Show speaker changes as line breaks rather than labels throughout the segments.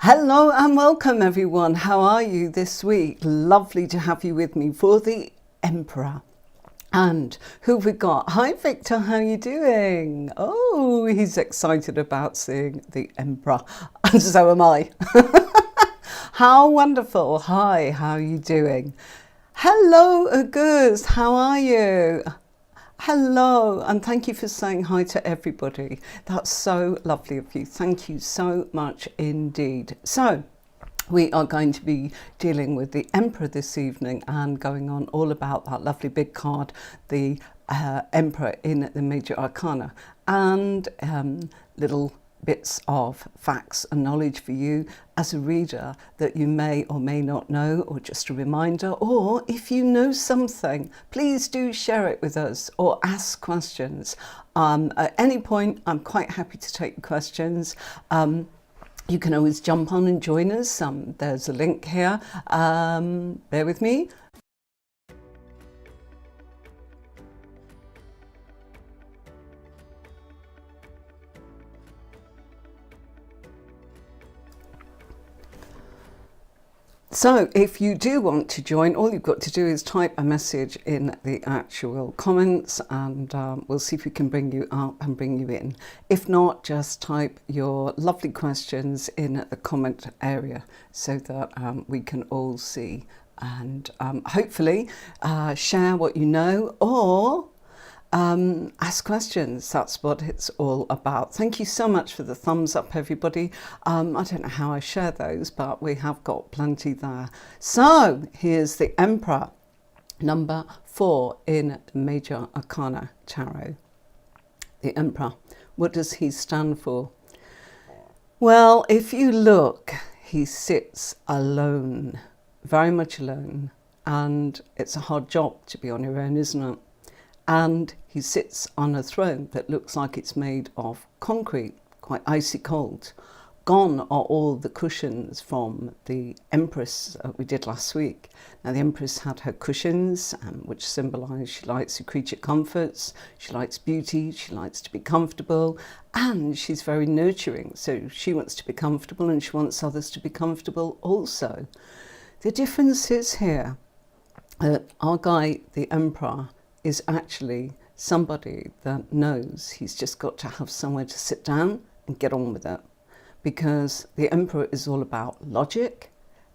Hello and welcome everyone. How are you this week? Lovely to have you with me for the Emperor. And who have we got? Hi Victor, how are you doing? Oh, he's excited about seeing the Emperor. And so am I. How wonderful. Hi, how are you doing? Hello August, how are you? Hello, and thank you for saying hi to everybody. That's so lovely of you. Thank you so much indeed. So, we are going to be dealing with the Emperor this evening and going on all about that lovely big card, the Emperor in the Major Arcana, and little bits of facts and knowledge for you as a reader that you may or may not know, or just a reminder, or if you know something, please do share it with us or ask questions. At any point, I'm quite happy to take questions. You can always jump on and join us. There's a link here. Bear with me. So if you do want to join, all you've got to do is type a message in the actual comments, and we'll see if we can bring you up and bring you in. If not, just type your lovely questions in the comment area so that we can all see, and hopefully share what you know, or ask questions. That's what it's all about. Thank you so much for the thumbs up, everybody. I don't know how I share those, but we have got plenty there. So here's the Emperor, number 4 in the Major Arcana Tarot. The Emperor, what does he stand for? Well, if you look, he sits alone, very much alone, and it's a hard job to be on your own, isn't it? And he sits on a throne that looks like it's made of concrete, quite icy cold. Gone are all the cushions from the Empress we did last week. Now the Empress had her cushions, which symbolise she likes to creature comforts, she likes beauty, she likes to be comfortable, and she's very nurturing. So she wants to be comfortable and she wants others to be comfortable also. The difference is here that our guy, the Emperor, is actually somebody that knows he's just got to have somewhere to sit down and get on with it, because the Emperor is all about logic,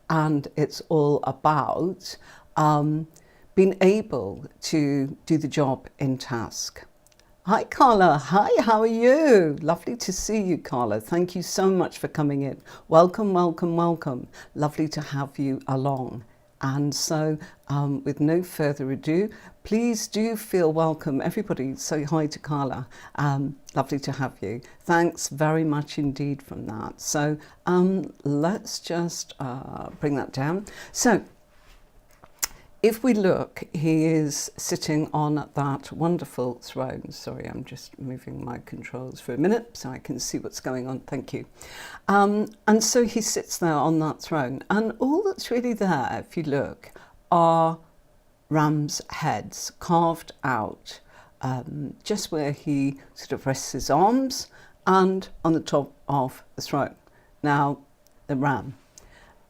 and it's all about being able to do the job in task. Hi Carla, hi, how are you? Lovely to see you, Carla. Thank you so much for coming in. Welcome, welcome, welcome. Lovely to have you along. And so with no further ado, please do feel welcome. Everybody say hi to Carla. Lovely to have you. Thanks very much indeed from that. So let's just bring that down. So if we look, he is sitting on that wonderful throne. Sorry, I'm just moving my controls for a minute so I can see what's going on. Thank you. And so he sits there on that throne. And all that's really there, if you look, are ram's heads carved out, just where he sort of rests his arms and on the top of the throne. Now, the ram.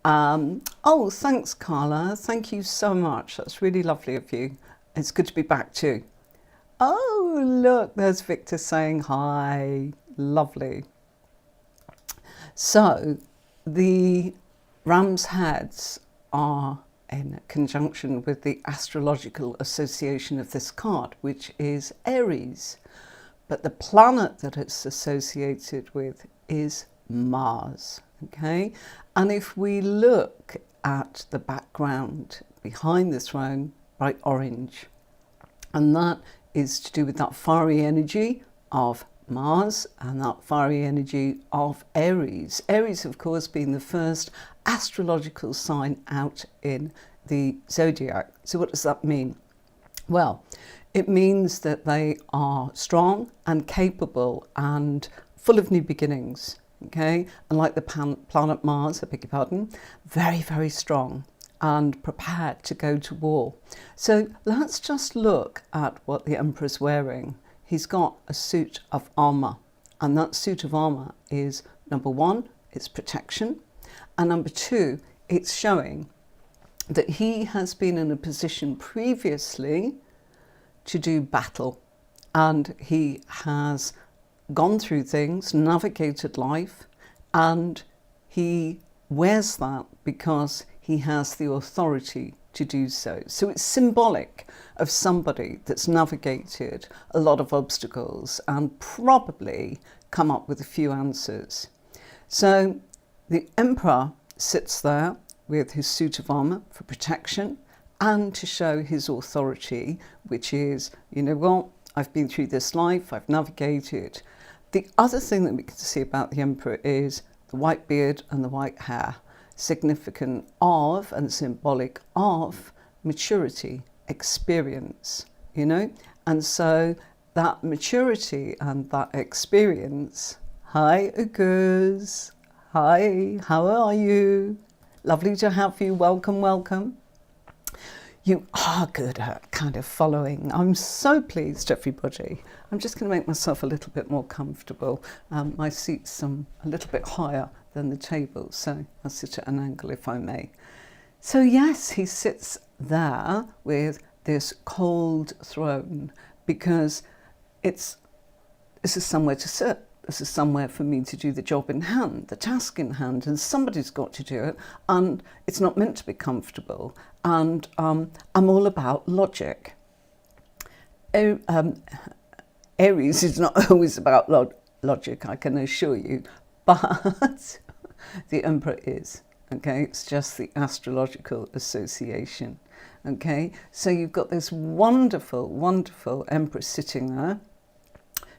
Oh, thanks, Carla. Thank you so much. That's really lovely of you. It's good to be back too. Oh, look, there's Victor saying hi. Lovely. So the ram's heads are in conjunction with the astrological association of this card, which is Aries. But the planet that it's associated with is Mars. Okay, and if we look at the background behind the throne, bright orange, and that is to do with that fiery energy of Mars and that fiery energy of Aries. Aries, of course, being the first astrological sign out in the zodiac. So what does that mean? Well, it means that they are strong and capable and full of new beginnings. Okay, and like the planet Mars, I beg your pardon, very, very strong and prepared to go to war. So let's just look at what the Emperor's wearing. He's got a suit of armour, and that suit of armour is, number one, it's protection, And number two, it's showing that he has been in a position previously to do battle, and he has gone through things, navigated life, and he wears that because he has the authority to do so. So it's symbolic of somebody that's navigated a lot of obstacles and probably come up with a few answers. So the Emperor sits there with his suit of armour for protection and to show his authority, which is, you know what, I've been through this life, I've navigated. The other thing that we can see about the Emperor is the white beard and the white hair, significant of and symbolic of maturity, experience, you know. And so that maturity and that experience, hi Ugus, hi, how are you? Lovely to have you, welcome, welcome. You are good at kind of following. I'm so pleased, everybody. I'm just going to make myself a little bit more comfortable. My seat's a little bit higher than the table, so I'll sit at an angle if I may. So yes, he sits there with this cold throne because this is somewhere to sit. This is somewhere for me to do the job in hand, the task in hand, and somebody's got to do it, and it's not meant to be comfortable. And I'm all about logic. Aries is not always about logic, I can assure you, but the Emperor is, okay? It's just the astrological association, okay? So you've got this wonderful, wonderful Emperor sitting there.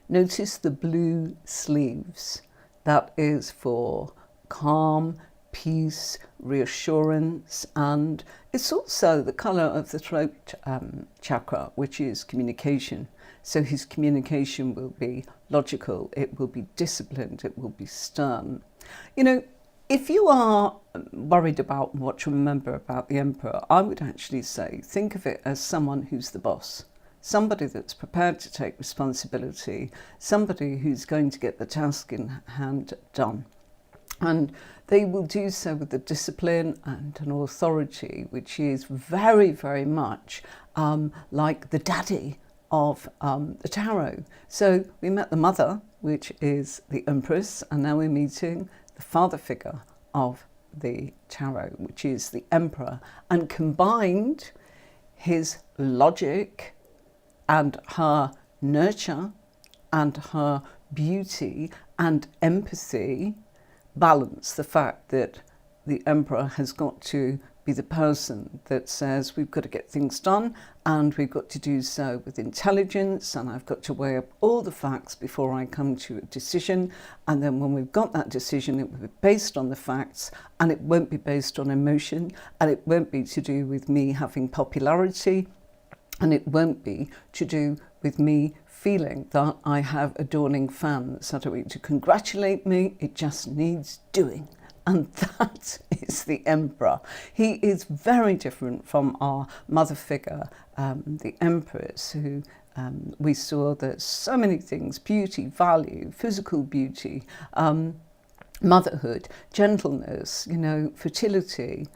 Notice the blue sleeves. That is for calm, peace, reassurance, and it's also the colour of the throat chakra, which is communication. So his communication will be logical, it will be disciplined, it will be stern. You know, if you are worried about what to remember about the Emperor, I would actually say think of it as someone who's the boss. Somebody that's prepared to take responsibility, somebody who's going to get the task in hand done. And they will do so with a discipline and an authority, which is very, very much like the daddy of the tarot. So we met the mother, which is the Empress, and now we're meeting the father figure of the tarot, which is the Emperor. And combined, his logic and her nurture and her beauty and empathy balance the fact that the Emperor has got to be the person that says we've got to get things done and we've got to do so with intelligence, and I've got to weigh up all the facts before I come to a decision, and then when we've got that decision it will be based on the facts and it won't be based on emotion, and it won't be to do with me having popularity, and it won't be to do with me feeling that I have adoring fans that are going to congratulate me. It just needs doing. And that is the Emperor. He is very different from our mother figure, the Empress, who we saw that so many things, beauty, value, physical beauty, motherhood, gentleness, you know, fertility.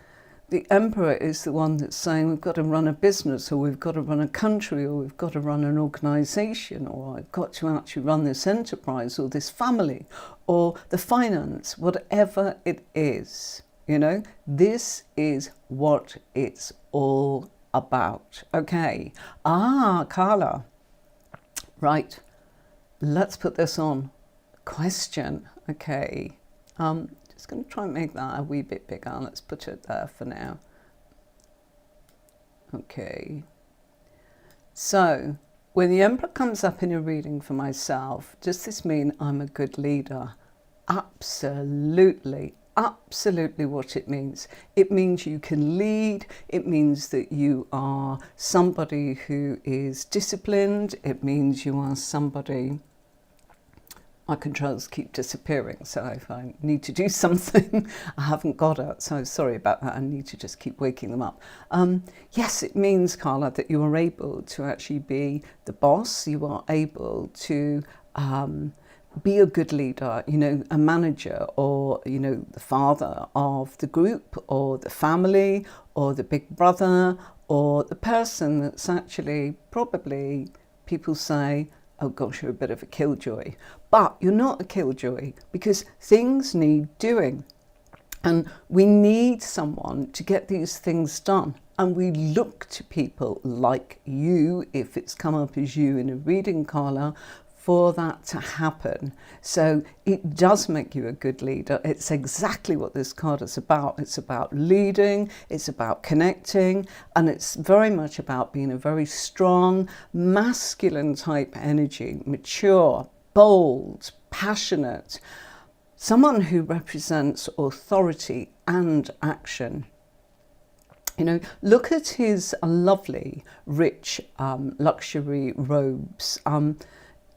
The Emperor is the one that's saying we've got to run a business, or we've got to run a country, or we've got to run an organisation, or I've got to actually run this enterprise or this family or the finance, whatever it is. You know, this is what it's all about. Okay. Carla. Right. Let's put this on. Question. Okay. Just going to try and make that a wee bit bigger. Let's put it there for now. Okay. So, when the Emperor comes up in a reading for myself, does this mean I'm a good leader? Absolutely. Absolutely what it means. It means you can lead. It means that you are somebody who is disciplined. It means you are somebody... My controls keep disappearing, so if I need to do something, I haven't got it, so sorry about that. I need to just keep waking them up. Yes, it means, Carla, that you are able to actually be the boss. You are able to be a good leader, you know, a manager, or, you know, the father of the group or the family or the big brother, or the person that's actually probably, people say, oh gosh, you're a bit of a killjoy. But you're not a killjoy, because things need doing. And we need someone to get these things done. And we look to people like you, if it's come up as you in a reading, Carla, for that to happen. So it does make you a good leader. It's exactly what this card is about. It's about leading, it's about connecting, and it's very much about being a very strong, masculine type energy, mature, bold, passionate, someone who represents authority and action. You know, look at his lovely, rich, luxury robes.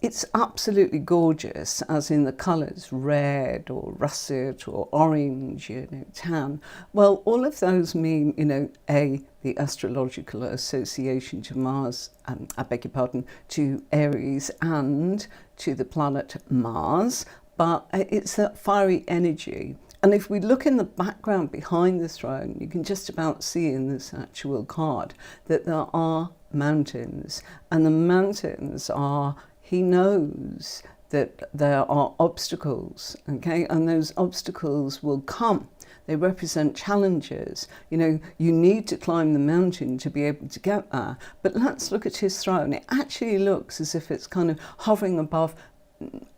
It's absolutely gorgeous, as in the colours, red or russet or orange, you know, tan. Well, all of those mean, you know, the astrological association to Mars, I beg your pardon, to Aries and to the planet Mars, but it's that fiery energy. And if we look in the background behind the throne, you can just about see in this actual card that there are mountains, and the mountains are, he knows that there are obstacles, okay, and those obstacles will come. They represent challenges. You know, you need to climb the mountain to be able to get there. But let's look at his throne. It actually looks as if it's kind of hovering above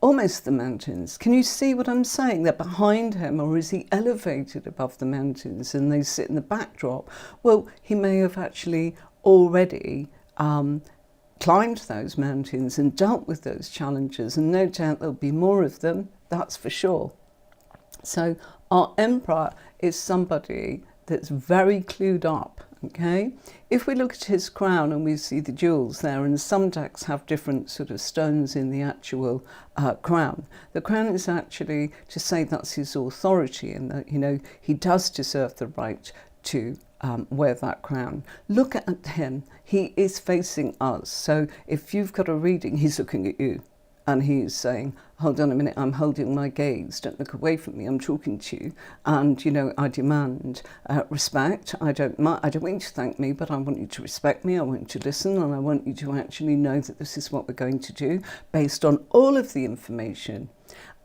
almost the mountains. Can you see what I'm saying? They're behind him, or is he elevated above the mountains and they sit in the backdrop? Well, he may have actually already climbed those mountains and dealt with those challenges, and no doubt there'll be more of them, that's for sure. So our Emperor is somebody that's very clued up, okay? If we look at his crown and we see the jewels there, and some decks have different sort of stones in the actual crown, the crown is actually to say that's his authority, and that, you know, he does deserve the right to wear that crown. Look at him. He is facing us. So if you've got a reading, he's looking at you and he's saying, hold on a minute, I'm holding my gaze. Don't look away from me. I'm talking to you. And, you know, I demand respect. I don't want you to thank me, but I want you to respect me. I want you to listen, and I want you to actually know that this is what we're going to do based on all of the information.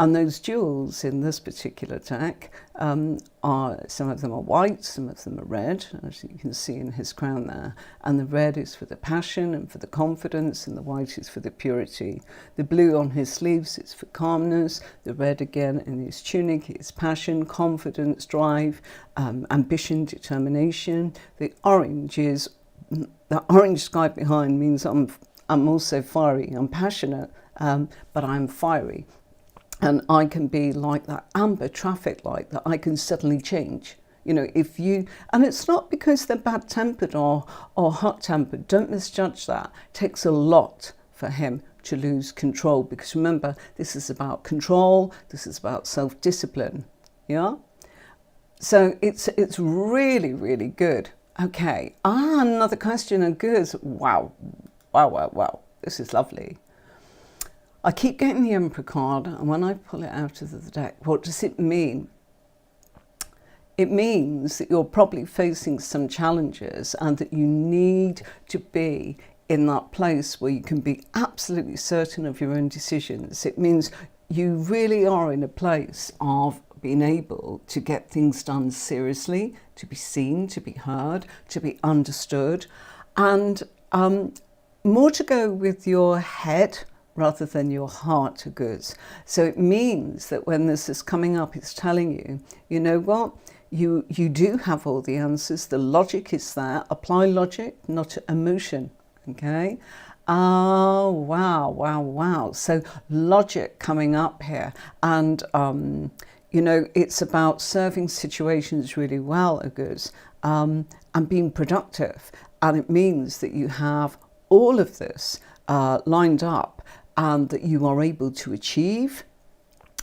And those jewels in this particular deck are, some of them are white, some of them are red, as you can see in his crown there. And the red is for the passion and for the confidence, and the white is for the purity. The blue on his sleeves is for calmness. The red again in his tunic is passion, confidence, drive, ambition, determination. The orange is, the orange sky behind means I'm also fiery. I'm passionate, but I'm fiery. And I can be like that amber traffic light, that I can suddenly change. You know, if you, and it's not because they're bad-tempered or hot-tempered. Don't misjudge that. It takes a lot for him to lose control, because remember, this is about control. This is about self-discipline. Yeah. So it's really, really good. Okay. Another question of goods. Wow. This is lovely. I keep getting the Emperor card, and when I pull it out of the deck, what does it mean? It means that you're probably facing some challenges, and that you need to be in that place where you can be absolutely certain of your own decisions. It means you really are in a place of being able to get things done seriously, to be seen, to be heard, to be understood, and more to go with your head rather than your heart goods. So it means that when this is coming up, it's telling you, you know what, you do have all the answers. The logic is there. Apply logic, not emotion, okay? Oh, wow. So logic coming up here. And, you know, it's about serving situations really well, goods, and being productive. And it means that you have all of this lined up, and that you are able to achieve,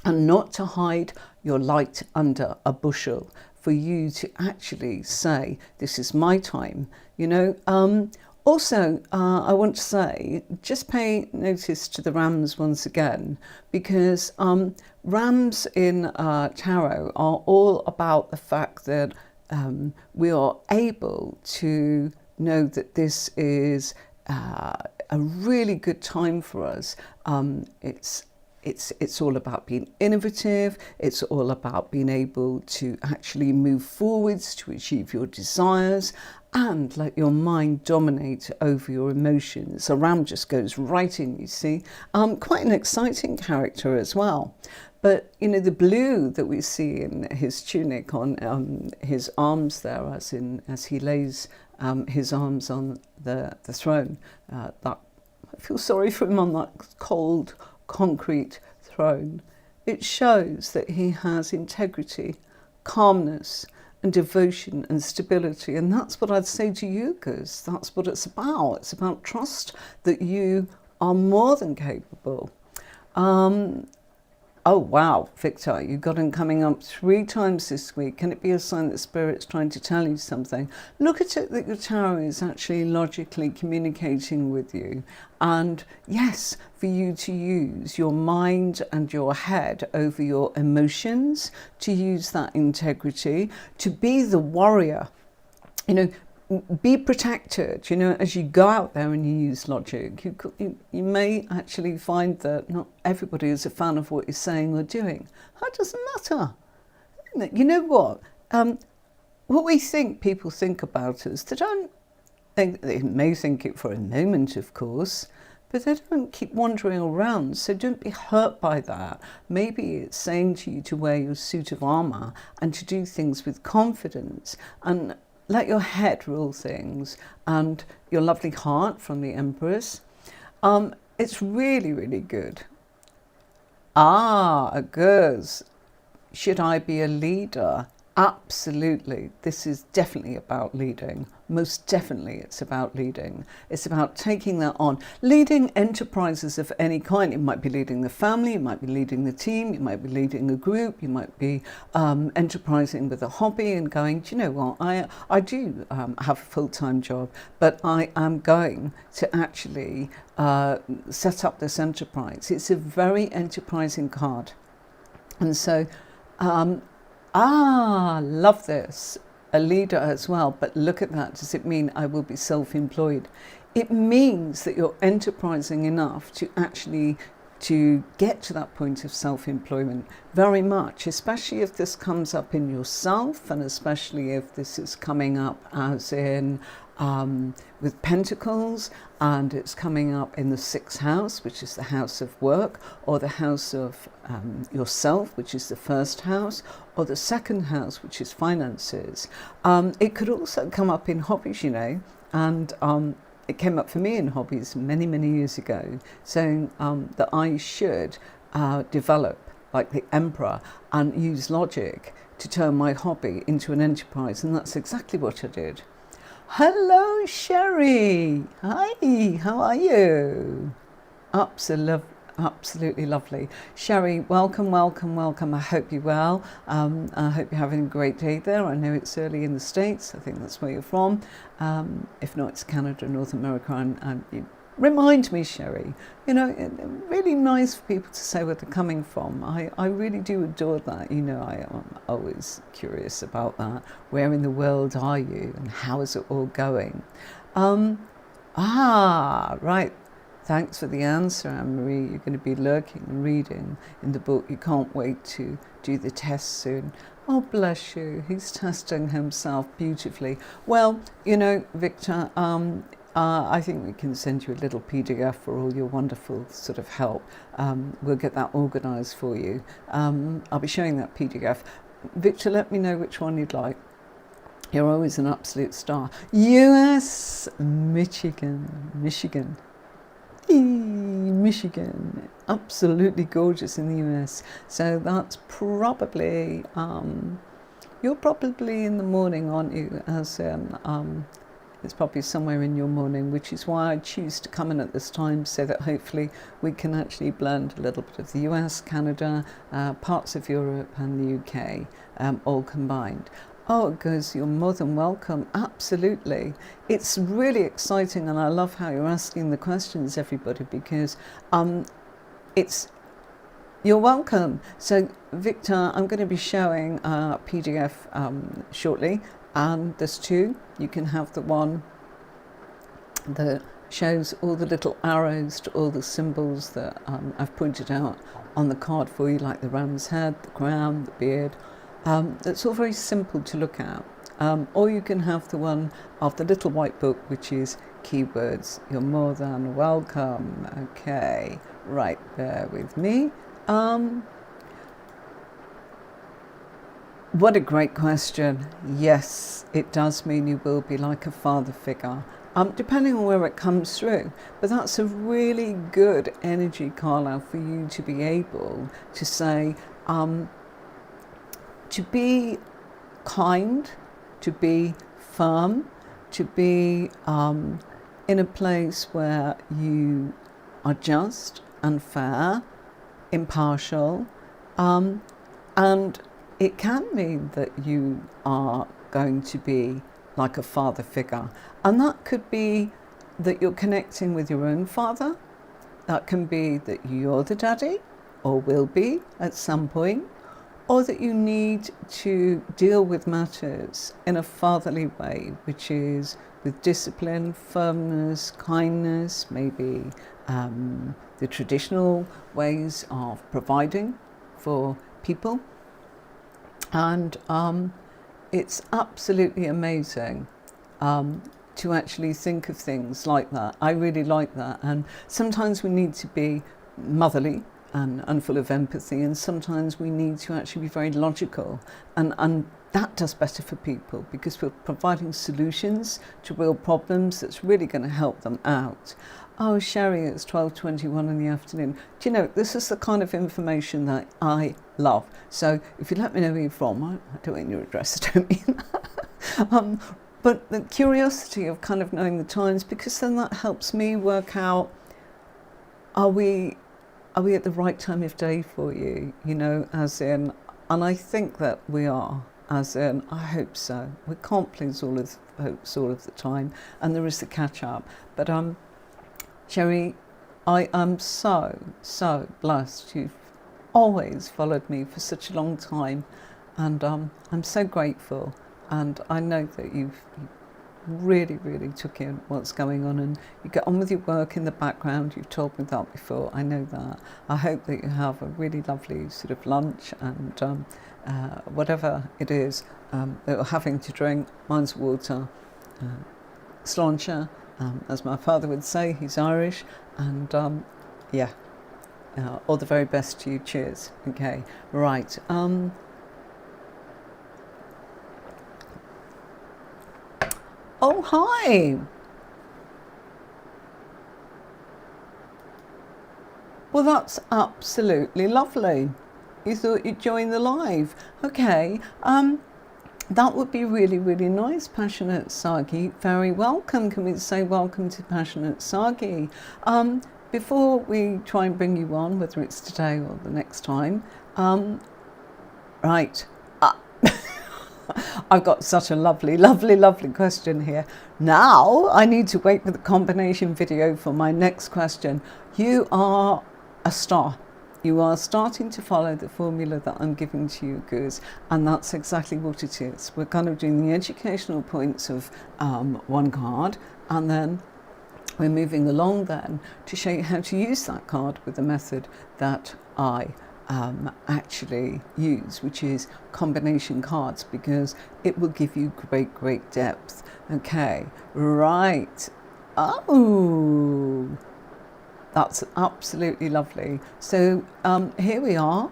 and not to hide your light under a bushel, for you to actually say, this is my time. You know, Also, I want to say, just pay notice to the rams once again, because rams in tarot are all about the fact that we are able to know that this is a really good time for us. It's all about being innovative. It's all about being able to actually move forwards to achieve your desires and let your mind dominate over your emotions. A ram just goes right in, you see. Quite an exciting character as well. But, you know, the blue that we see in his tunic on his arms there, as he lays his arms on the throne, that I feel sorry for him on that cold concrete throne. It shows that he has integrity, calmness, and devotion and stability. And that's what I'd say to you, because that's what it's about. It's about trust that you are more than capable. Oh wow, Victor, you got him coming up 3 times this week. Can it be a sign that Spirit's trying to tell you something? Look at it that your tarot is actually logically communicating with you. And yes, for you to use your mind and your head over your emotions, to use that integrity, to be the warrior. You know, be protected, you know, as you go out there and you use logic. You may actually find that not everybody is a fan of what you're saying or doing. That doesn't matter. You know what? What we think people think about us, they don't think, they may think it for a moment, of course, but they don't keep wandering around, so don't be hurt by that. Maybe it's saying to you to wear your suit of armour and to do things with confidence and let your head rule things, and your lovely heart from the Empress. It's really, really good. A girls. Should I be a leader? Absolutely. This is definitely about leading. Most definitely it's about leading. It's about taking that on. Leading enterprises of any kind. You might be leading the family, you might be leading the team, you might be leading a group, you might be enterprising with a hobby and going, do you know what, I do have a full-time job, but I am going to actually set up this enterprise. It's a very enterprising card. And so, love this. A leader as well, but look at that. Does it mean I will be self-employed? It means that you're enterprising enough to actually to get to that point of self-employment very much, especially if this comes up in yourself, and especially if this is coming up as in with Pentacles, and it's coming up in the 6th house, which is the house of work, or the house of yourself, which is the 1st house, or the 2nd house, which is finances. It could also come up in hobbies, you know, and it came up for me in hobbies many, many years ago, saying that I should develop like the Emperor and use logic to turn my hobby into an enterprise, and that's exactly what I did. Hello, Sherry. Hi, how are you? Absolutely lovely. Sherry, welcome. I hope you're well. I hope you're having a great day there. I know it's early in the States. I think that's where you're from. If not, it's Canada, North America. And you remind me, Sherry, you know, really nice for people to say where they're coming from. I really do adore that. You know, I'm always curious about that. Where in the world are you and how is it all going? Right. Thanks for the answer, Anne-Marie. You're going to be lurking and reading in the book. You can't wait to do the test soon. Oh, bless you. He's testing himself beautifully. Well, you know, Victor, I think we can send you a little PDF for all your wonderful sort of help. We'll get that organised for you. I'll be showing that PDF. Victor, let me know which one you'd like. You're always an absolute star. US, Michigan. Michigan, absolutely gorgeous in the US. So that's probably, you're probably in the morning, aren't you? As it's probably somewhere in your morning, which is why I choose to come in at this time, so that hopefully we can actually blend a little bit of the US, Canada, parts of Europe and the UK, all combined. Oh, it goes, you're more than welcome. Absolutely. It's really exciting, and I love how you're asking the questions, everybody, because it's you're welcome. So, Victor, I'm going to be showing a PDF shortly, and there's two. You can have the one that shows all the little arrows to all the symbols that I've pointed out on the card for you, like the ram's head, the crown, the beard. It's all very simple to look at. Or you can have the one of the little white book, which is keywords. You're more than welcome. Okay, right, bear with me. What a great question. Yes, it does mean you will be like a father figure, depending on where it comes through. But that's a really good energy, Carla, for you to be able to say, to be kind, to be firm, to be in a place where you are just and fair, impartial, and it can mean that you are going to be like a father figure. And that could be that you're connecting with your own father. That can be that you're the daddy, or will be at some point, or that you need to deal with matters in a fatherly way, which is with discipline, firmness, kindness, maybe the traditional ways of providing for people. And it's absolutely amazing to actually think of things like that. I really like that. And sometimes we need to be motherly and full of empathy, and sometimes we need to actually be very logical. And that does better for people, because we're providing solutions to real problems that's really going to help them out. Oh, Sherry, it's 12:21 in the afternoon. Do you know, this is the kind of information that I love. So if you let me know where you're from, I don't mean your address, I don't mean that. But the curiosity of kind of knowing the times, because then that helps me work out, are we at the right time of day for you? You know, as in, and I think that we are, as in, I hope so. We can't please all of the folks all of the time, and there is the catch up. But Sherry, I am so blessed. You've always followed me for such a long time, and I'm so grateful. And I know that you've really took in what's going on, and you get on with your work in the background. You've told me that before. I know that. I hope that you have a really lovely sort of lunch, and whatever it is that you're having to drink. Mine's water, sláinte. As my father would say, he's Irish, and yeah, all the very best to you. Cheers. Okay, right. Oh, hi. Well, that's absolutely lovely. You thought you'd join the live. Okay. That would be really nice, Passionate Sagi. Very welcome. Can we say welcome to Passionate Sagi? Before we try and bring you on, whether it's today or the next time, right. I've got such a lovely question here. Now I need to wait for the combination video for my next question. You are a star. You are starting to follow the formula that I'm giving to you, Goose, and that's exactly what it is. We're kind of doing the educational points of one card, and then we're moving along then to show you how to use that card with the method that I actually use, which is combination cards, because it will give you great depth. Okay, right. Oh, that's absolutely lovely. So here we are.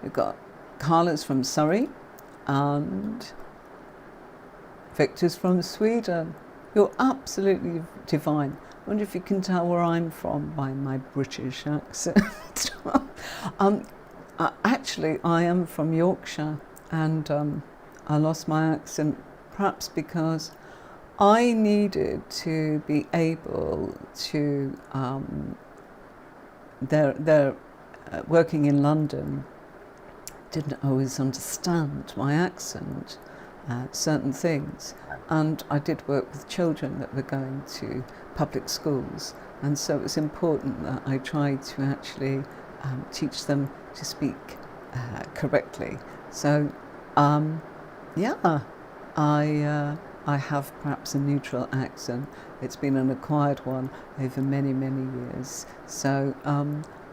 We've got Carla's from Surrey and Victor's from Sweden. You're absolutely divine. I wonder if you can tell where I'm from by my British accent. Actually, I am from Yorkshire, and I lost my accent perhaps because I needed to be able to, they're working in London, didn't always understand my accent. certain things. And I did work with children that were going to public schools, and so it was important that I tried to actually teach them to speak correctly. So yeah, I have perhaps a neutral accent. It's been an acquired one over many, many years. So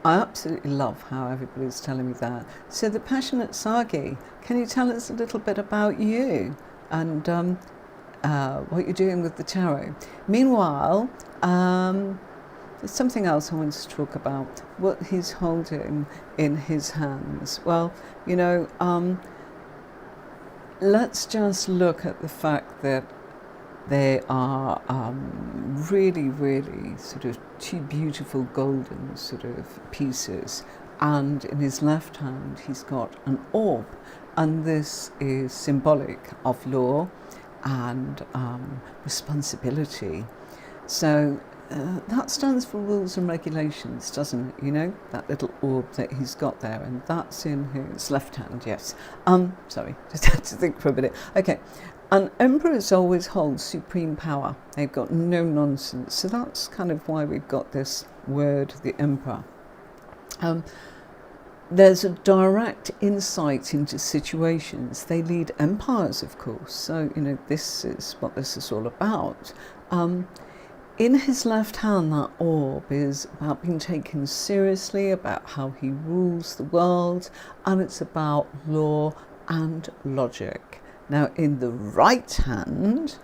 I absolutely love how everybody's telling me that. So the Passionate Sagi, can you tell us a little bit about you and what you're doing with the tarot? Meanwhile, there's something else I wanted to talk about, what he's holding in his hands. Well, you know, let's just look at the fact that they are really, really sort of two beautiful golden sort of pieces. And in his left hand, he's got an orb. And this is symbolic of law and responsibility. So that stands for rules and regulations, doesn't it? You know, that little orb that he's got there, and that's in his left hand, yes. Sorry, just had to think for a minute. Okay, and emperors always hold supreme power. They've got no nonsense. So that's kind of why we've got this word, the emperor. There's a direct insight into situations. They lead empires, of course. So, you know, this is what this is all about. In his left hand, that orb is about being taken seriously, about how he rules the world, and it's about law and logic. Now, in the right hand,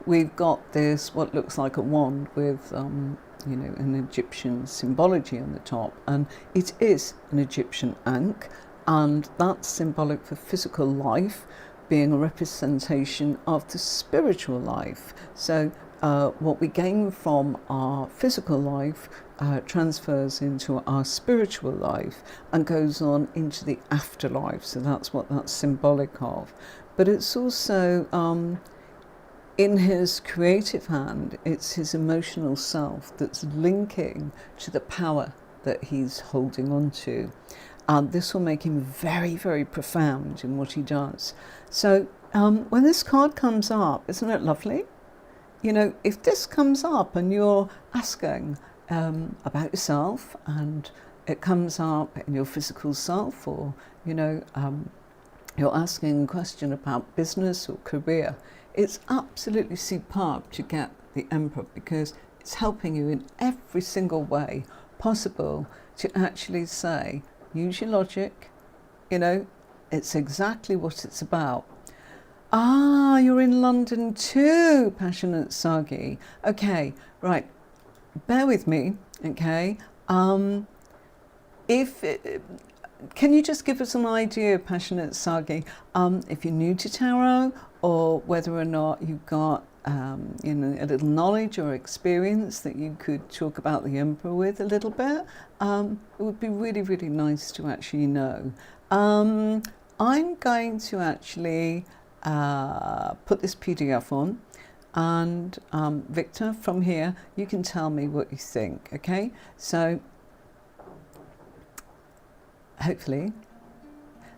we've got this, what looks like a wand with, you know, an Egyptian symbology on the top, and it is an Egyptian ankh, and that's symbolic for physical life, being a representation of the spiritual life. So what we gain from our physical life transfers into our spiritual life and goes on into the afterlife. So that's what that's symbolic of. But it's also, in his creative hand, it's his emotional self that's linking to the power that he's holding on to. And this will make him very, very profound in what he does. So when this card comes up, isn't it lovely? You know, if this comes up and you're asking about yourself, and it comes up in your physical self, or, you know, you're asking a question about business or career, it's absolutely superb to get the Emperor, because it's helping you in every single way possible to actually say, use your logic, you know, it's exactly what it's about. Ah, you're in London too, Passionate Sagi. Okay, right, bear with me, okay. Can you just give us an idea, Passionate Sagi, if you're new to tarot, or whether or not you've got you know, a little knowledge or experience that you could talk about the Emperor with a little bit? It would be really, really nice to actually know. I'm going to actually put this PDF on, and Victor, from here you can tell me what you think, okay? So hopefully,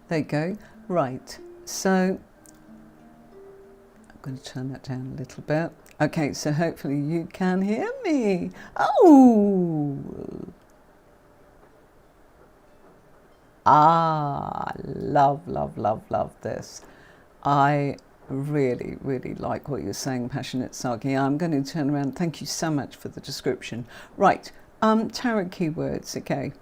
there you go. Right, so I'm going to turn that down a little bit. Okay, so hopefully you can hear me. Oh, love, love, love, love this. I really, really like what you're saying, Passionate Sagi. I'm going to turn around. Thank you so much for the description. Right, tarot keywords, okay.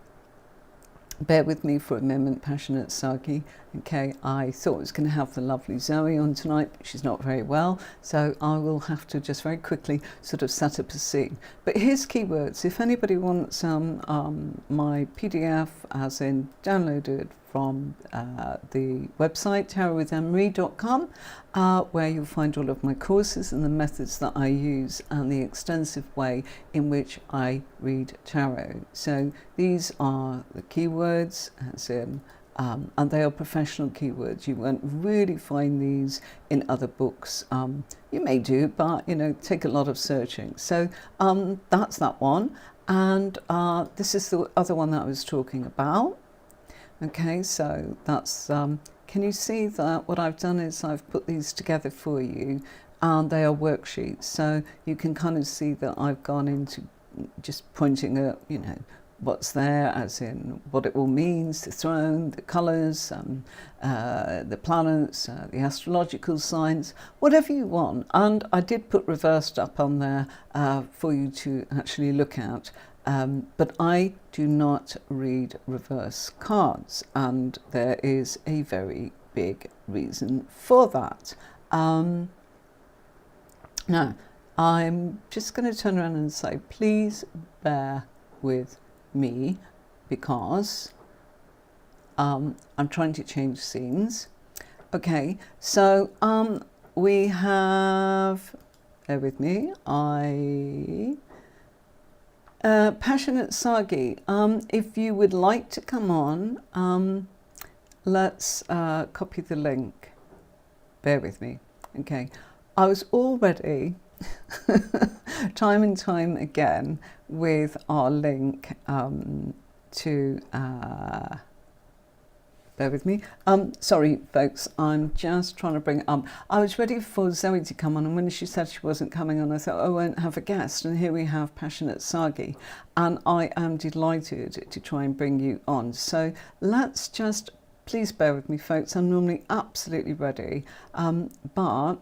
Bear with me for a moment, Passionate Sagi. Okay, I thought I was going to have the lovely Zoe on tonight, but she's not very well, so I will have to just very quickly sort of set up a scene. But here's keywords. If anybody wants my PDF, as in downloaded from the website tarotwithannemarie.com, where you'll find all of my courses and the methods that I use and the extensive way in which I read tarot. So these are the keywords, as in, and they are professional keywords. You won't really find these in other books. You may do, but you know, take a lot of searching. So that's that one, and this is the other one that I was talking about. Okay, so that's, can you see that what I've done is I've put these together for you, and they are worksheets. So you can kind of see that I've gone into just pointing at, what's there, as in what it all means, the throne, the colours, the planets, the astrological signs, whatever you want. And I did put reversed up on there for you to actually look at. But I do not read reverse cards, and there is a very big reason for that. Now, I'm just going to turn around and say, please bear with me, because I'm trying to change scenes. Okay, so we have, bear with me, Passionate Sagi, if you would like to come on, let's copy the link. Bear with me. Okay, I was already time and time again with our link to bear with me. Sorry, folks, I'm just trying to bring it up. I was ready for Zoe to come on, and when she said she wasn't coming on, I thought, oh, I won't have a guest. And here we have Passionate Sagi, and I am delighted to try and bring you on. So let's just, please bear with me, folks. I'm normally absolutely ready, but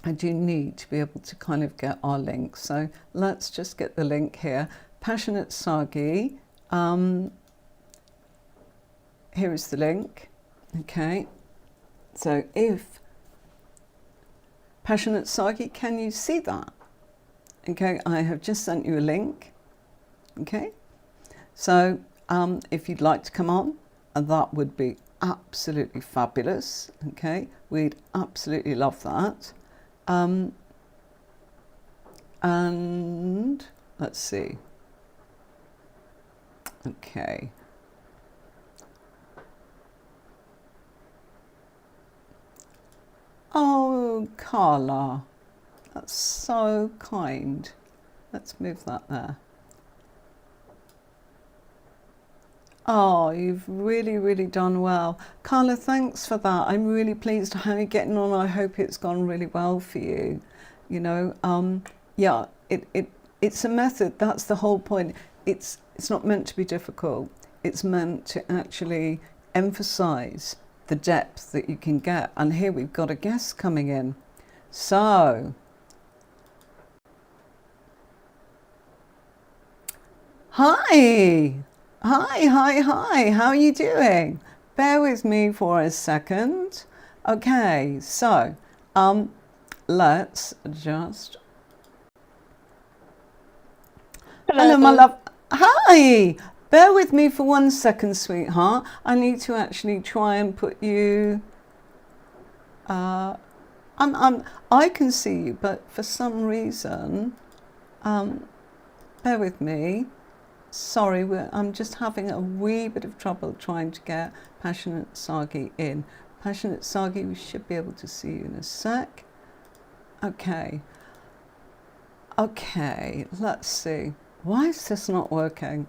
I do need to be able to kind of get our link. So let's just get the link here. Passionate Sagi. Here is the link. Okay. So if Passionate Sagi, can you see that? Okay, I have just sent you a link. Okay. So if you'd like to come on, that would be absolutely fabulous. Okay, we'd absolutely love that. And let's see. Okay. Oh, Carla, that's so kind. Let's move that there. Oh, you've really, really done well. Carla, thanks for that. I'm really pleased how you're getting on. I hope it's gone really well for you. Yeah, it's a method. That's the whole point. It's not meant to be difficult. It's meant to actually emphasize the depth that you can get. And here we've got a guest coming in. So, hi. Hi. How are you doing? Bear with me for a second. Okay, so let's just. Hello, my love. Hi. Bear with me for 1 second, sweetheart. I need to actually try and put you. I can see you, but for some reason, bear with me. Sorry, I'm just having a wee bit of trouble trying to get Passionate Sagi in. Passionate Sagi, we should be able to see you in a sec. Okay, let's see. Why is this not working?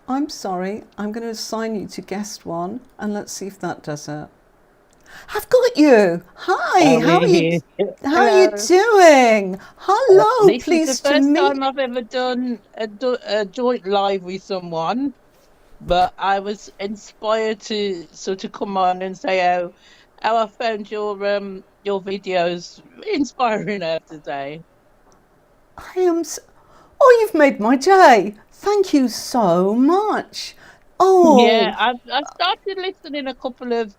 I'm sorry, I'm going to assign you to guest one, and let's see if that does it. I've got you. Hi, how are you doing? Hello,
this
pleased
is the
to
first
meet.
time I've ever done a joint live with someone, but I was inspired to sort of come on and say how I found your videos inspiring, I have to say.
I am. Oh, you've made my day. Thank you so much.
Yeah,
Oh,
I started listening a couple of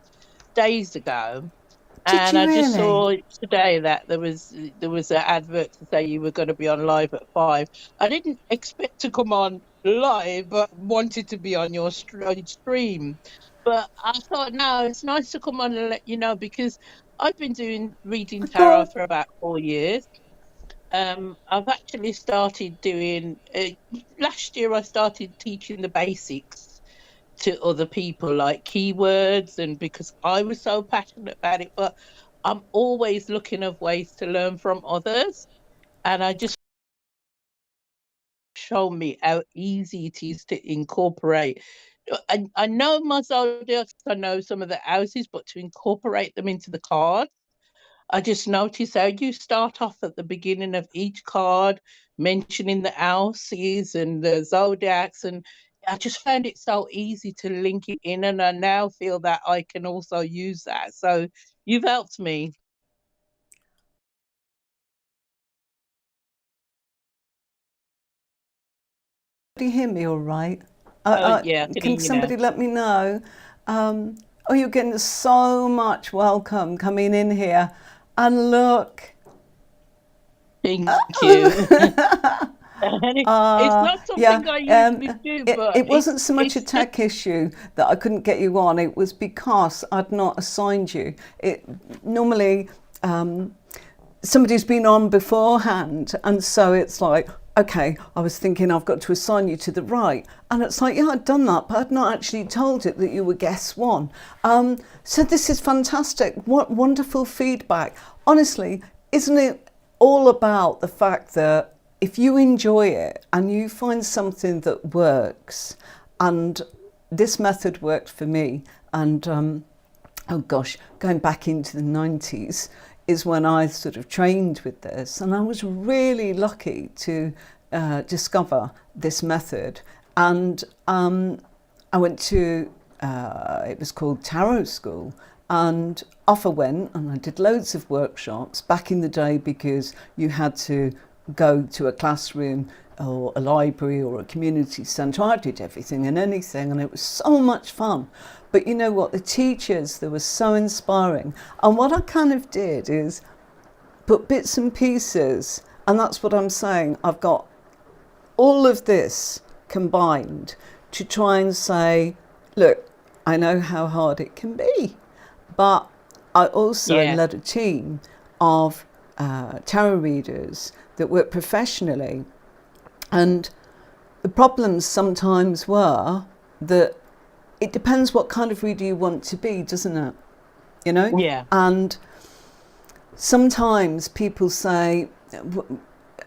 days ago,
did
and
you
I just
really?
saw today that there was an advert to say you were going to be on live at 5. I didn't expect to come on live, but wanted to be on your on stream. But I thought, no, it's nice to come on and let you know, because I've been doing reading tarot
God,
for about 4 years. I've actually started doing. Last year, I started teaching the basics to other people, like keywords, and because I was so passionate about it. But I'm always looking of ways to learn from others, and I just show me how easy it is to incorporate I know my zodiacs, I know some of the houses, but to incorporate them into the card, I just noticed how you start off at the beginning of each card, mentioning the houses and the zodiacs, and I just found it so easy to link it in, and I now feel that I can also use that. So you've helped me.
Do you hear me all right?
Yeah, I can hear
Can
you now.
somebody let me know? Oh, you're getting so much welcome coming in here. And look,
Thank you. And it's not
yeah,
something I usually do, but
it wasn't so much a
it's just
tech issue that I couldn't get you on. It was because I'd not assigned you. It normally somebody's been on beforehand, and so it's like, okay, I was thinking I've got to assign you to the right, and it's like, yeah, I'd done that, but I'd not actually told it that you were guest one. So this is fantastic. What wonderful feedback. Honestly, isn't it all about the fact that if you enjoy it and you find something that works, and this method worked for me, and oh gosh, going back into the 90s is when I sort of trained with this, and I was really lucky to discover this method. And I went to it was called Tarot School, and off I went, and I did loads of workshops back in the day, because you had to go to a classroom or a library or a community centre. I did everything and anything, and it was so much fun. But you know what, the teachers, they were so inspiring, and what I kind of did is put bits and pieces, and that's what I'm saying. I've got all of this combined to try and say, look, I know how hard it can be, but I also
yeah,
led a team of tarot readers that work professionally, and the problems sometimes were that it depends what kind of reader you want to be, doesn't it? You know?
yeah,
And sometimes people say,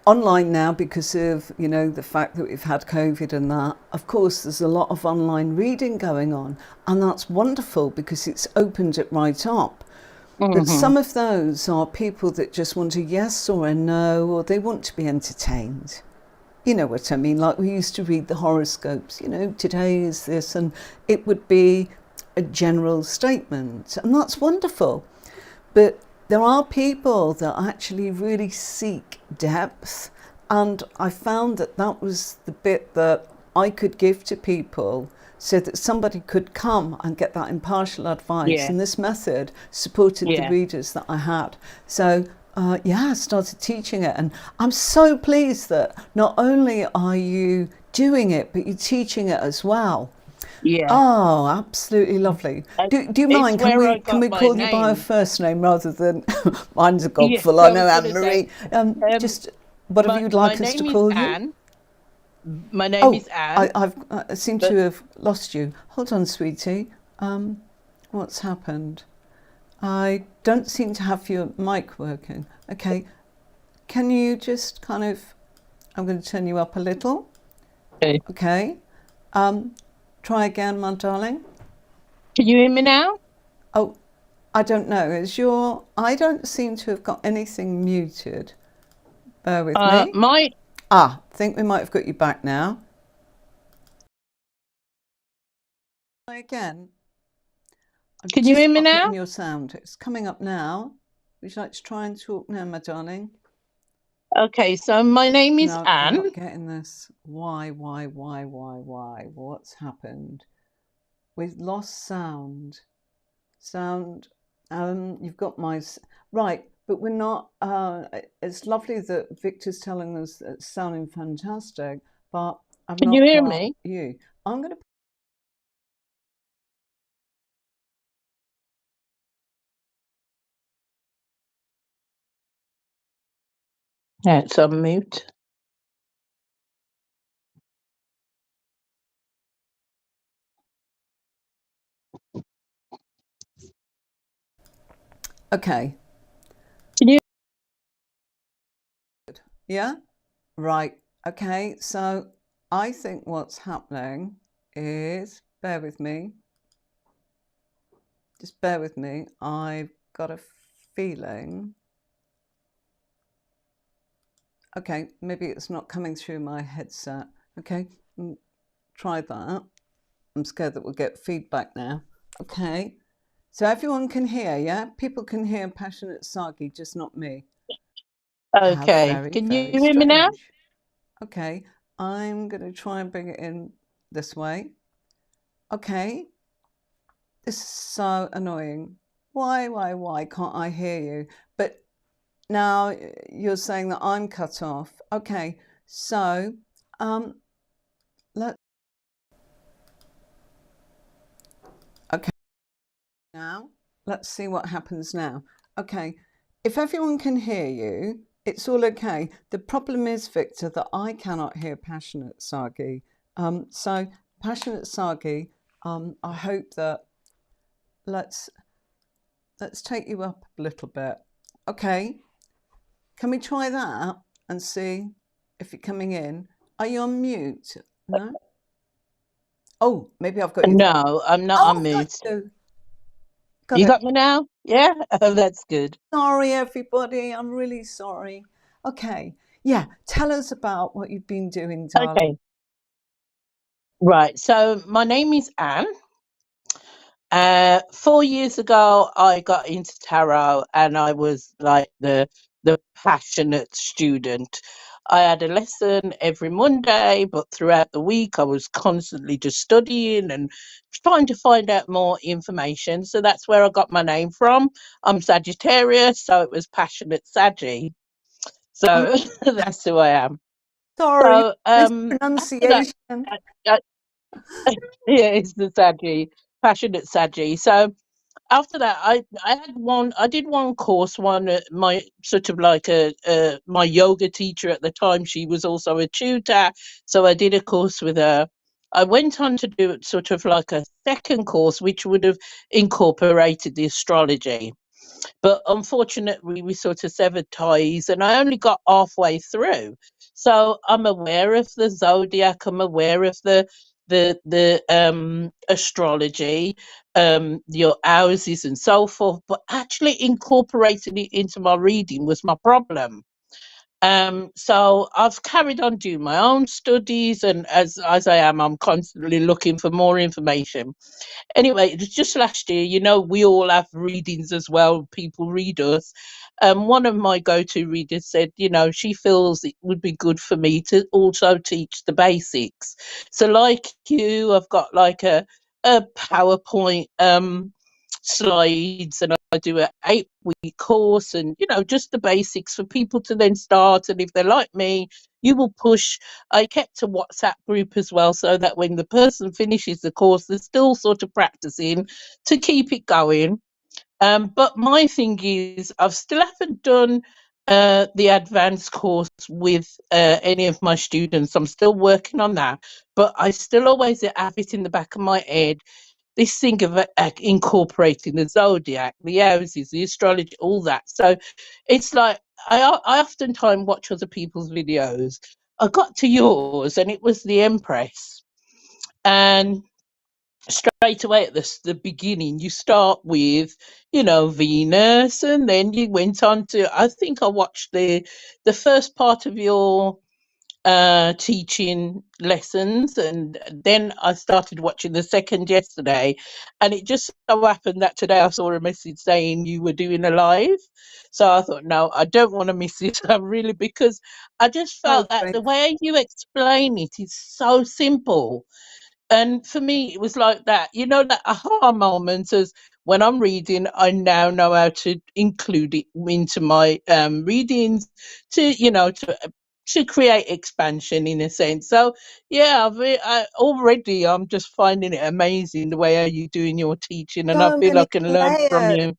online now, because of, you know, the fact that we've had COVID and that, of course there's a lot of online reading going on, and that's wonderful because it's opened it right up. But
hmm,
some of those are people that just want a yes or a no, or they want to be entertained. You know what I mean? Like we used to read the horoscopes, you know, today is this, and it would be a general statement, and that's wonderful. But there are people that actually really seek depth, and I found that that was the bit that I could give to people, so that somebody could come and get that impartial advice.
yeah,
And this method supported the
yeah.
readers that I had. So yeah, I started teaching it, and I'm so pleased that not only are you doing it, but you're teaching it as well.
Yeah,
Oh, absolutely lovely.
and
Do you
it's
mind? Can
where
we
I
can
got
we
my
call you by a
name.
first name rather than mine's a
Yeah,
gobful? I
I
know,
was
Anne
gonna say,
Marie.
um,
Just whatever you'd
my
like us to
name is
call you.
Anne. My name
Oh,
is Anne,
I seem to
but
have lost you. Hold on, sweetie. What's happened? I don't seem to have your mic working. Okay, can you just kind of? I'm going to turn you up a little.
okay.
Okay. Um, Try again, my darling.
Can you hear me now?
Oh, I don't know. I don't seem to have got anything muted. Bear with me.
My
Ah, I think we might have got you back now. Try again. I'm
Can you hear
just
me
not
now?
getting your sound. It's coming up now. Would you like to try and talk now, my darling?
Okay, so my name is
No, I'm
Anne.
not getting this. Why? What's happened? We've lost sound. Sound. You've got right, but we're not. It's lovely that Victor's telling us that it's sounding fantastic, but I've
Can you
not
hear
got
me?
you. I'm going to.
Yeah, it's on mute.
Okay.
Can you?
Yeah. Right. Okay. So I think what's happening is bear with me. Just bear with me. I've got a feeling. Okay, maybe it's not coming through my headset. Okay, try that. I'm scared that we'll get feedback now. Okay, so everyone can hear, yeah? People can hear Passionate Sagi, just not me. How
Okay.
very,
Can you
very
hear me now?
strange. Okay, I'm going to try and bring it in this way. Okay, this is so annoying. Why can't I hear you? But now you're saying that I'm cut off. Okay, so let's. Okay, now let's see what happens now. Okay, if everyone can hear you, it's all okay. The problem is, Victor, that I cannot hear Passionate Sagi. So Passionate Sagi, I hope that let's take you up a little bit. Okay, can we try that and see if you're coming in? Are you on mute? No. Oh, maybe I've got you.
No, I'm not on
Oh,
mute.
got you. Got
You
it.
got me now? Yeah? Oh, that's good.
Sorry, everybody. I'm really sorry. Okay. Yeah. Tell us about what you've been doing, darling.
Okay. Right. So my name is Anne. 4 years ago, I got into tarot, and I was like the passionate student. I had a lesson every Monday, but throughout the week, I was constantly just studying and trying to find out more information. So that's where I got my name from. I'm Sagittarius, so it was Passionate Saggy.
I'm
So that's who I am.
sorry,
So after that,
mispronunciation.
uh, uh, yeah, it's the Saggy, Passionate Saggy. So after that, I did one course. My sort of like my yoga teacher at the time, she was also a tutor, so I did a course with her. I went on to do sort of like a second course, which would have incorporated the astrology. But unfortunately, we sort of severed ties, and I only got halfway through. So I'm aware of the zodiac. I'm aware of the astrology, your houses and so forth. But actually incorporating it into my reading was my problem. So I've carried on doing my own studies, and as I am, I'm constantly looking for more information. Anyway, it was just last year, we all have readings as well. People read us. One of my go-to readers said, she feels it would be good for me to also teach the basics. So like you, I've got like a PowerPoint slides, and I do an 8-week course, and just the basics for people to then start. And if they're like me, you will push. I kept a WhatsApp group as well, so that when the person finishes the course, they're still sort of practicing to keep it going. But my thing is, I've still haven't done the advanced course with any of my students. I'm still working on that, but I still always have it in the back of my head. This thing of incorporating the zodiac, the houses, the astrology, all that. So it's like I oftentimes watch other people's videos. I got to yours, and it was the Empress, and straight away at the beginning, you start with Venus, and then you went on to, I think I watched the first part of your teaching lessons, and then I started watching the second yesterday, and it just so happened that today I saw a message saying you were doing a live. So I thought, no, I don't want to miss it. I really, because I just
Oh,
felt that
great.
the way you explain it is so simple. And for me, it was like that, that aha moment as when I'm reading, I now know how to include it into my readings to, to create expansion in a sense. So, yeah, I'm just finding it amazing the way how you're doing your teaching, and I
So
feel I
many
can learn from
layers.
you.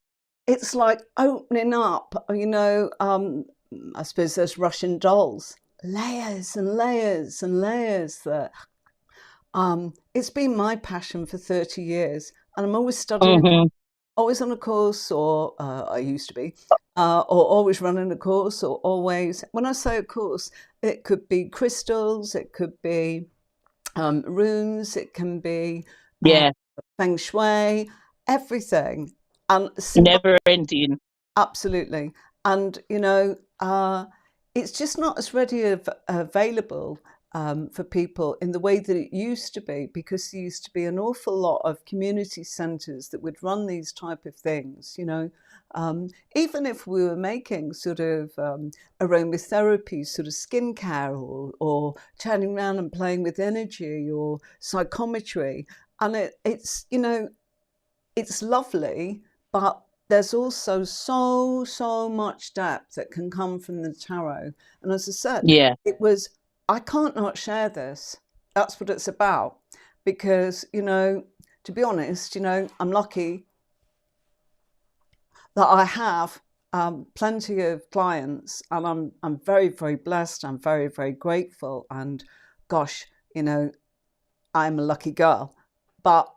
It's like opening up, I suppose there's Russian dolls. Layers and layers and layers there. It's been my passion for 30 years, and I'm always studying,
Hmm.
always on a course, or I used to be, or always running a course, or always, when I say a course, it could be crystals, it could be runes, it can be
Yeah.
feng shui, everything, and
Never ending.
absolutely. And, it's just not as ready available for people in the way that it used to be, because there used to be an awful lot of community centres that would run these type of things. Even if we were making sort of aromatherapy, sort of skincare, or chatting around and playing with energy, or psychometry. And it's lovely, but there's also so much depth that can come from the tarot. And as I said,
Yeah.
I can't not share this. That's what it's about. Because, to be honest, I'm lucky that I have plenty of clients, and I'm very, very blessed. I'm very, very grateful. And gosh, I'm a lucky girl. But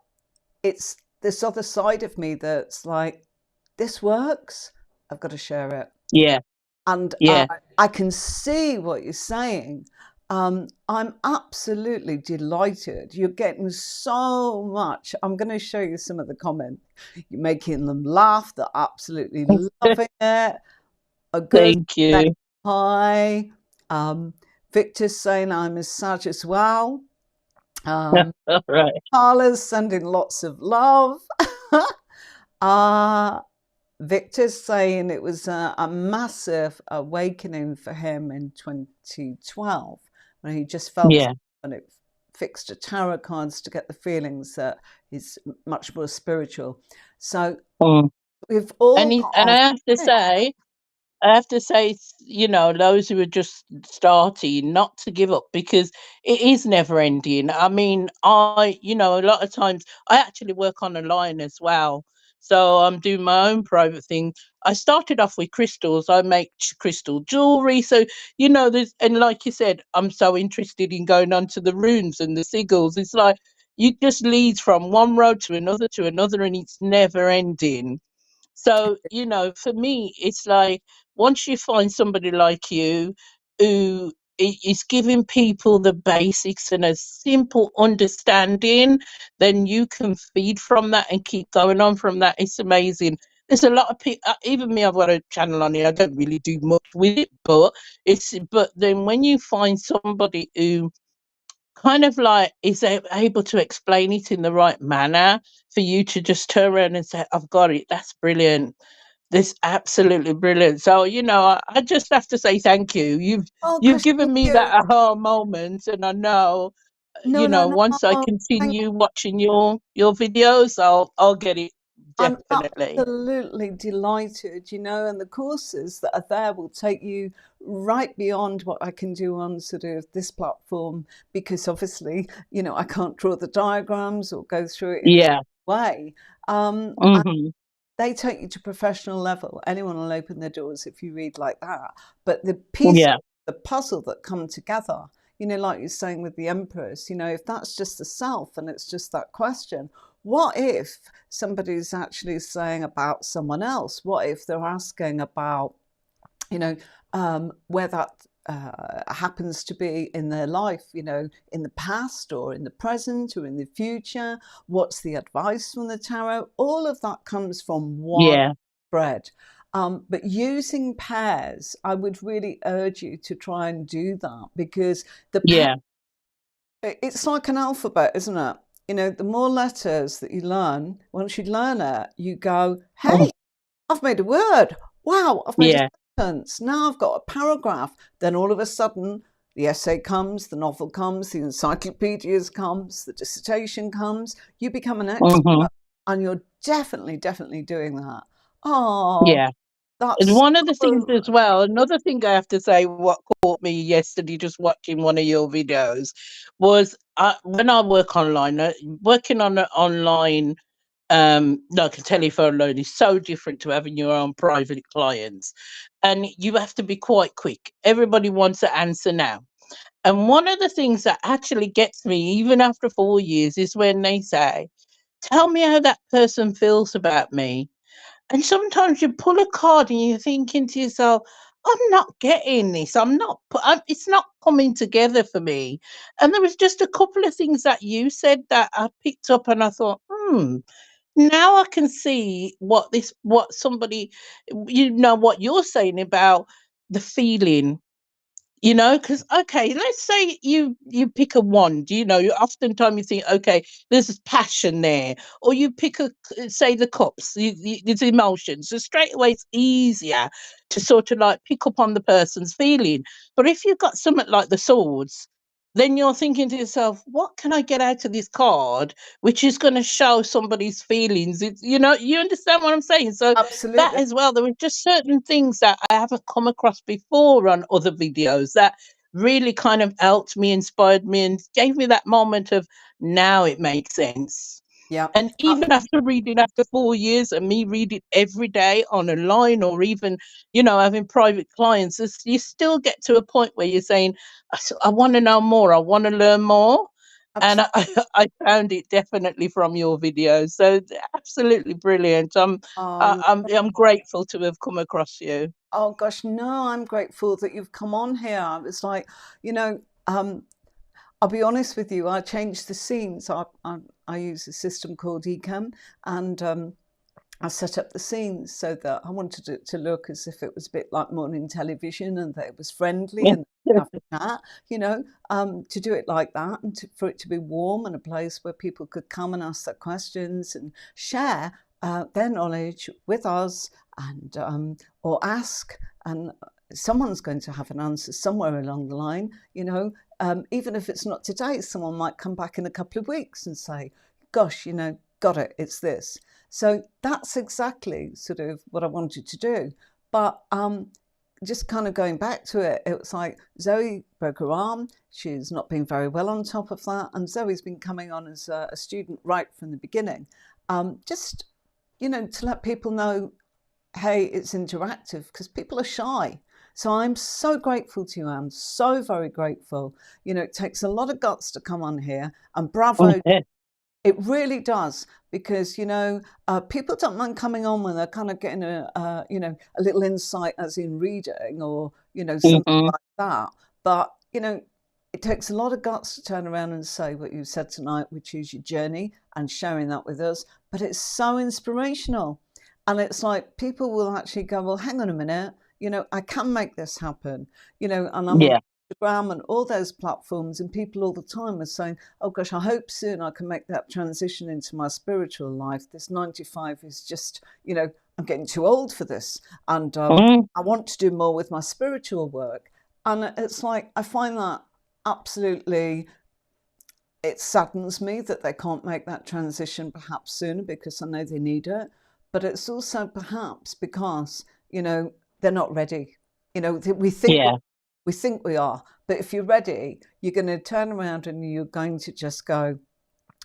it's this other side of me that's like, this works, I've got to share it.
Yeah.
And
Yeah.
I can see what you're saying. I'm absolutely delighted. You're getting so much. I'm going to show you some of the comments. You're making them laugh. They're absolutely loving it. A good
Thank you.
hi. Victor's saying I'm a Sag as well.
All right.
Carla's sending lots of love. Victor's saying it was a massive awakening for him in 2012, when he just felt
Yeah.
and it fixed a tarot cards to get the feelings that he's much more spiritual. So
Mm.
we've all
And
got
and
our thing.
I have to say, those who are just starting, not to give up, because it is never ending. I mean, a lot of times I actually work on a line as well. So I'm doing my own private thing. I started off with crystals. I make crystal jewelry. So, and like you said, I'm so interested in going on to the runes and the sigils. It's like you just lead from one road to another, and it's never ending. So, for me, it's like once you find somebody like you who is giving people the basics and a simple understanding, then you can feed from that and keep going on from that. It's amazing. There's a lot of people, even me, I've got a channel on here. I don't really do much with it, but then when you find somebody who kind of like is able to explain it in the right manner for you to just turn around and say, I've got it. That's brilliant. This absolutely brilliant. So, I just have to say thank you.
Oh
You've
gosh, thank
given me
you.
that aha moment, and I know,
No, no, no.
once I
Thank
continue watching your videos, I'll get it
I'm
definitely.
absolutely delighted, and the courses that are there will take you right beyond what I can do on sort of this platform, because obviously, I can't draw the diagrams or go through it in the
Yeah.
same way. And
Hmm.
they take you to professional level. Anyone will open their doors if you read like that. But the pieces,
Yeah.
the puzzle that come together, like you're saying with the Empress, if that's just the self and it's just that question, what if somebody's actually saying about someone else? What if they're asking about, where that happens to be in their life, in the past or in the present or in the future? What's the advice from the tarot? All of that comes from one
Yeah.
thread. But using pairs, I would really urge you to try and do that, because the pair,
Yeah.
it's like an alphabet, isn't it? The more letters that you learn, once you learn it, you go,
Mm.
hey, I've made a word. Wow, I've made a
Yeah.
sentence. Now I've got a paragraph. Then all of a sudden, the essay comes, the novel comes, the encyclopedias comes, the dissertation comes. You become an expert,
Hmm.
and you're definitely, definitely doing that. Oh,
Yeah. And
that's
one of the things
so
as well, another thing I have to say, what caught me yesterday, just watching one of your videos, was when I work online, working on an online, like a telephone loan, is so different to having your own private clients, and you have to be quite quick. Everybody wants an answer now. And one of the things that actually gets me, even after 4 years, is when they say, "Tell me how that person feels about me." And sometimes you pull a card and you're thinking to yourself, I'm not getting this. It's not coming together for me. And there was just a couple of things that you said that I picked up, and I thought, now I can see what somebody, what you're saying about the feeling. Because okay, let's say you pick a wand. Oftentimes you think, okay, there's this passion there, or you pick say the cups, there's emotions. So straight away, it's easier to sort of like pick up on the person's feeling. But if you've got something like the swords, then you're thinking to yourself, what can I get out of this card, which is going to show somebody's feelings? You understand what I'm saying? So that
Absolutely.
as well, there were just certain things that I haven't come across before on other videos that really kind of helped me, inspired me, and gave me that moment of, now it makes sense.
Yeah.
And even after reading, after 4 years, and me read it every day on a line, or even, having private clients, you still get to a point where you're saying, I want to know more, I want to learn more. And
Absolutely.
I found it definitely from your videos. So absolutely brilliant.
Oh,
I'm grateful to have come across you.
oh gosh, no, I'm grateful that you've come on here. It's like, you know, um, I'll be honest with you, I changed the scenes. I use a system called Ecam, and I set up the scenes so that I wanted it to look as if it was a bit like morning television, and that it was friendly and have a chat, to do it like that, and for it to be warm and a place where people could come and ask their questions and share their knowledge with us, and or ask, and someone's going to have an answer somewhere along the line. Even if it's not today, someone might come back in a couple of weeks and say, gosh, got it, it's this. So that's exactly sort of what I wanted to do. But just kind of going back to it, it was like Zoe broke her arm. She's not been very well on top of that. And Zoe's been coming on as a student right from the beginning. Just, to let people know, hey, it's interactive, because people are shy. So I'm so grateful to you. I'm so very grateful. It takes a lot of guts to come on here, and bravo. It really does, because people don't mind coming on when they're kind of getting a little insight, as in reading, or something
Mm-hmm.
like that. But it takes a lot of guts to turn around and say what you said tonight, which is your journey, and sharing that with us. But it's so inspirational, and it's like people will actually go, well, hang on a minute, I can make this happen, and I'm on
Yeah.
Instagram and all those platforms, and people all the time are saying, oh gosh, I hope soon I can make that transition into my spiritual life. This 95 is just, I'm getting too old for this, and
Mm,
I want to do more with my spiritual work. And it's like, I find that absolutely, it saddens me that they can't make that transition perhaps sooner, because I know they need it. But it's also perhaps because, they're not ready. We think
yeah.
we are. But if you're ready, you're going to turn around and you're going to just go,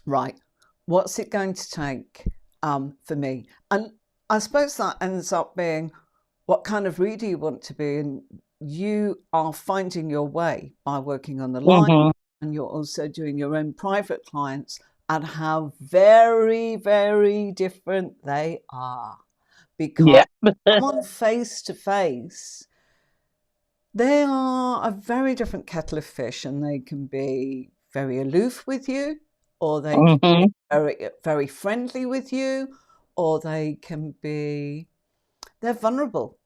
right, what's it going to take for me? And I suppose that ends up being what kind of reader you want to be. And you are finding your way by working on the line,
Mm-hmm.
and you're also doing your own private clients, and how very, very different they are. Because
Yeah.
someone face to face, they are a very different kettle of fish, and they can be very aloof with you, or they can be
Mm-hmm.
very, very friendly with you, or they can be, they're vulnerable,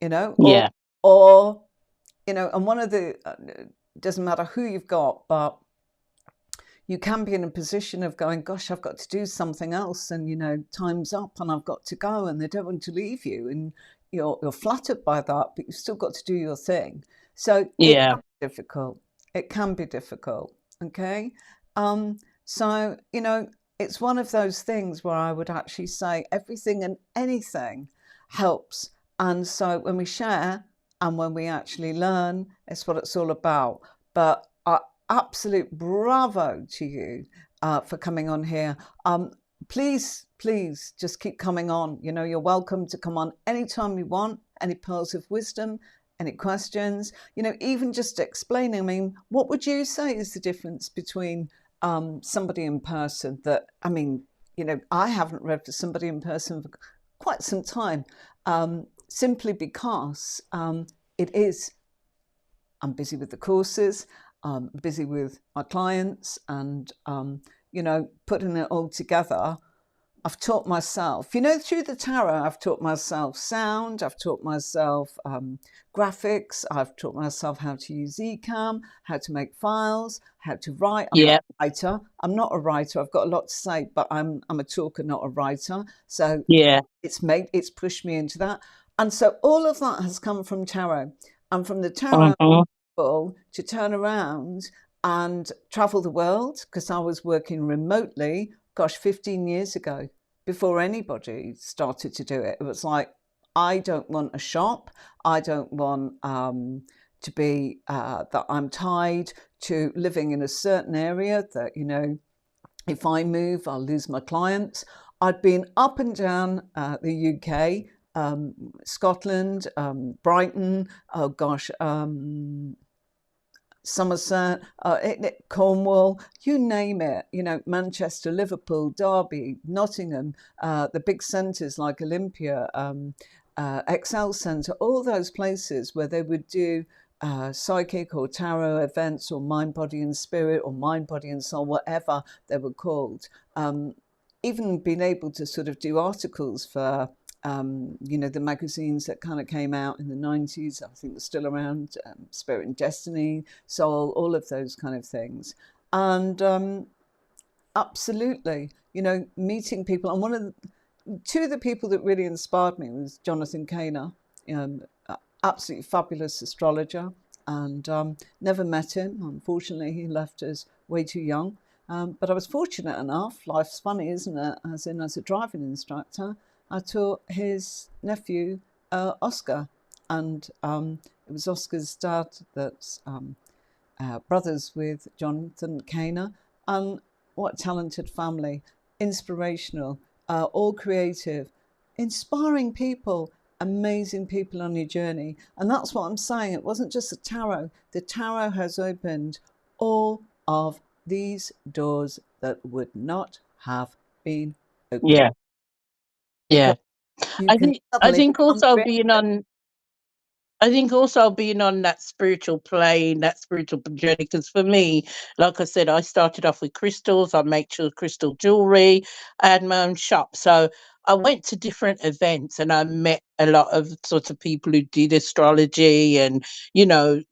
you know, or,
Yeah.
or, and one of the, doesn't matter who you've got, but you can be in a position of going, gosh, I've got to do something else, and time's up and I've got to go, and they don't want to leave you, and you're flattered by that, but you've still got to do your thing. So it
Yeah.
can be difficult. It can be difficult. Okay. Um, so it's one of those things where I would actually say everything and anything helps. And so when we share and when we actually learn, it's what it's all about. But absolute bravo to you for coming on here. Please, please just keep coming on. You're welcome to come on anytime you want, any pearls of wisdom, any questions, even just explaining. I mean, what would you say is the difference between somebody in person that, I haven't read for somebody in person for quite some time, simply because it is. I'm busy with the courses, busy with my clients, and putting it all together. I've taught myself, through the tarot, I've taught myself sound, I've taught myself graphics, I've taught myself how to use Ecamm, how to make files, how to write. I'm not a writer. I'm not a writer. I've got a lot to say, but I'm a talker, not a writer. So it's pushed me into that. And so all of that has come from tarot. And from the tarot to turn around and travel the world, because I was working remotely, 15 years ago, before anybody started to do it. It was like, I don't want a shop. I don't want to be that I'm tied to living in a certain area that, if I move, I'll lose my clients. I'd been up and down the UK, Scotland, Brighton, Somerset, Cornwall, you name it, Manchester, Liverpool, Derby, Nottingham, the big centres like Olympia, Excel Centre, all those places where they would do psychic or tarot events, or mind, body and spirit, or mind, body and soul, whatever they were called. Even being able to sort of do articles for the magazines that kind of came out in the 90s, I think they're still around, Spirit and Destiny, Soul, all of those kind of things. And absolutely, meeting people. And two of the people that really inspired me was Jonathan Caner, absolutely fabulous astrologer, and never met him. Unfortunately, he left us way too young. But I was fortunate enough, life's funny, isn't it? As a driving instructor, I taught his nephew, Oscar, and it was Oscar's dad that's brothers with Jonathan Caner. And what a talented family, inspirational, all creative, inspiring people, amazing people on your journey. And that's what I'm saying. It wasn't just the tarot. The tarot has opened all of these doors that would not have been opened.
Yeah.
You can suddenly become
I think also being on that spiritual plane, that spiritual journey, because for me, like I said, I started off with crystals. I make sure crystal jewelry. I had my own shop. So I went to different events and I met a lot of sort of people who did astrology and,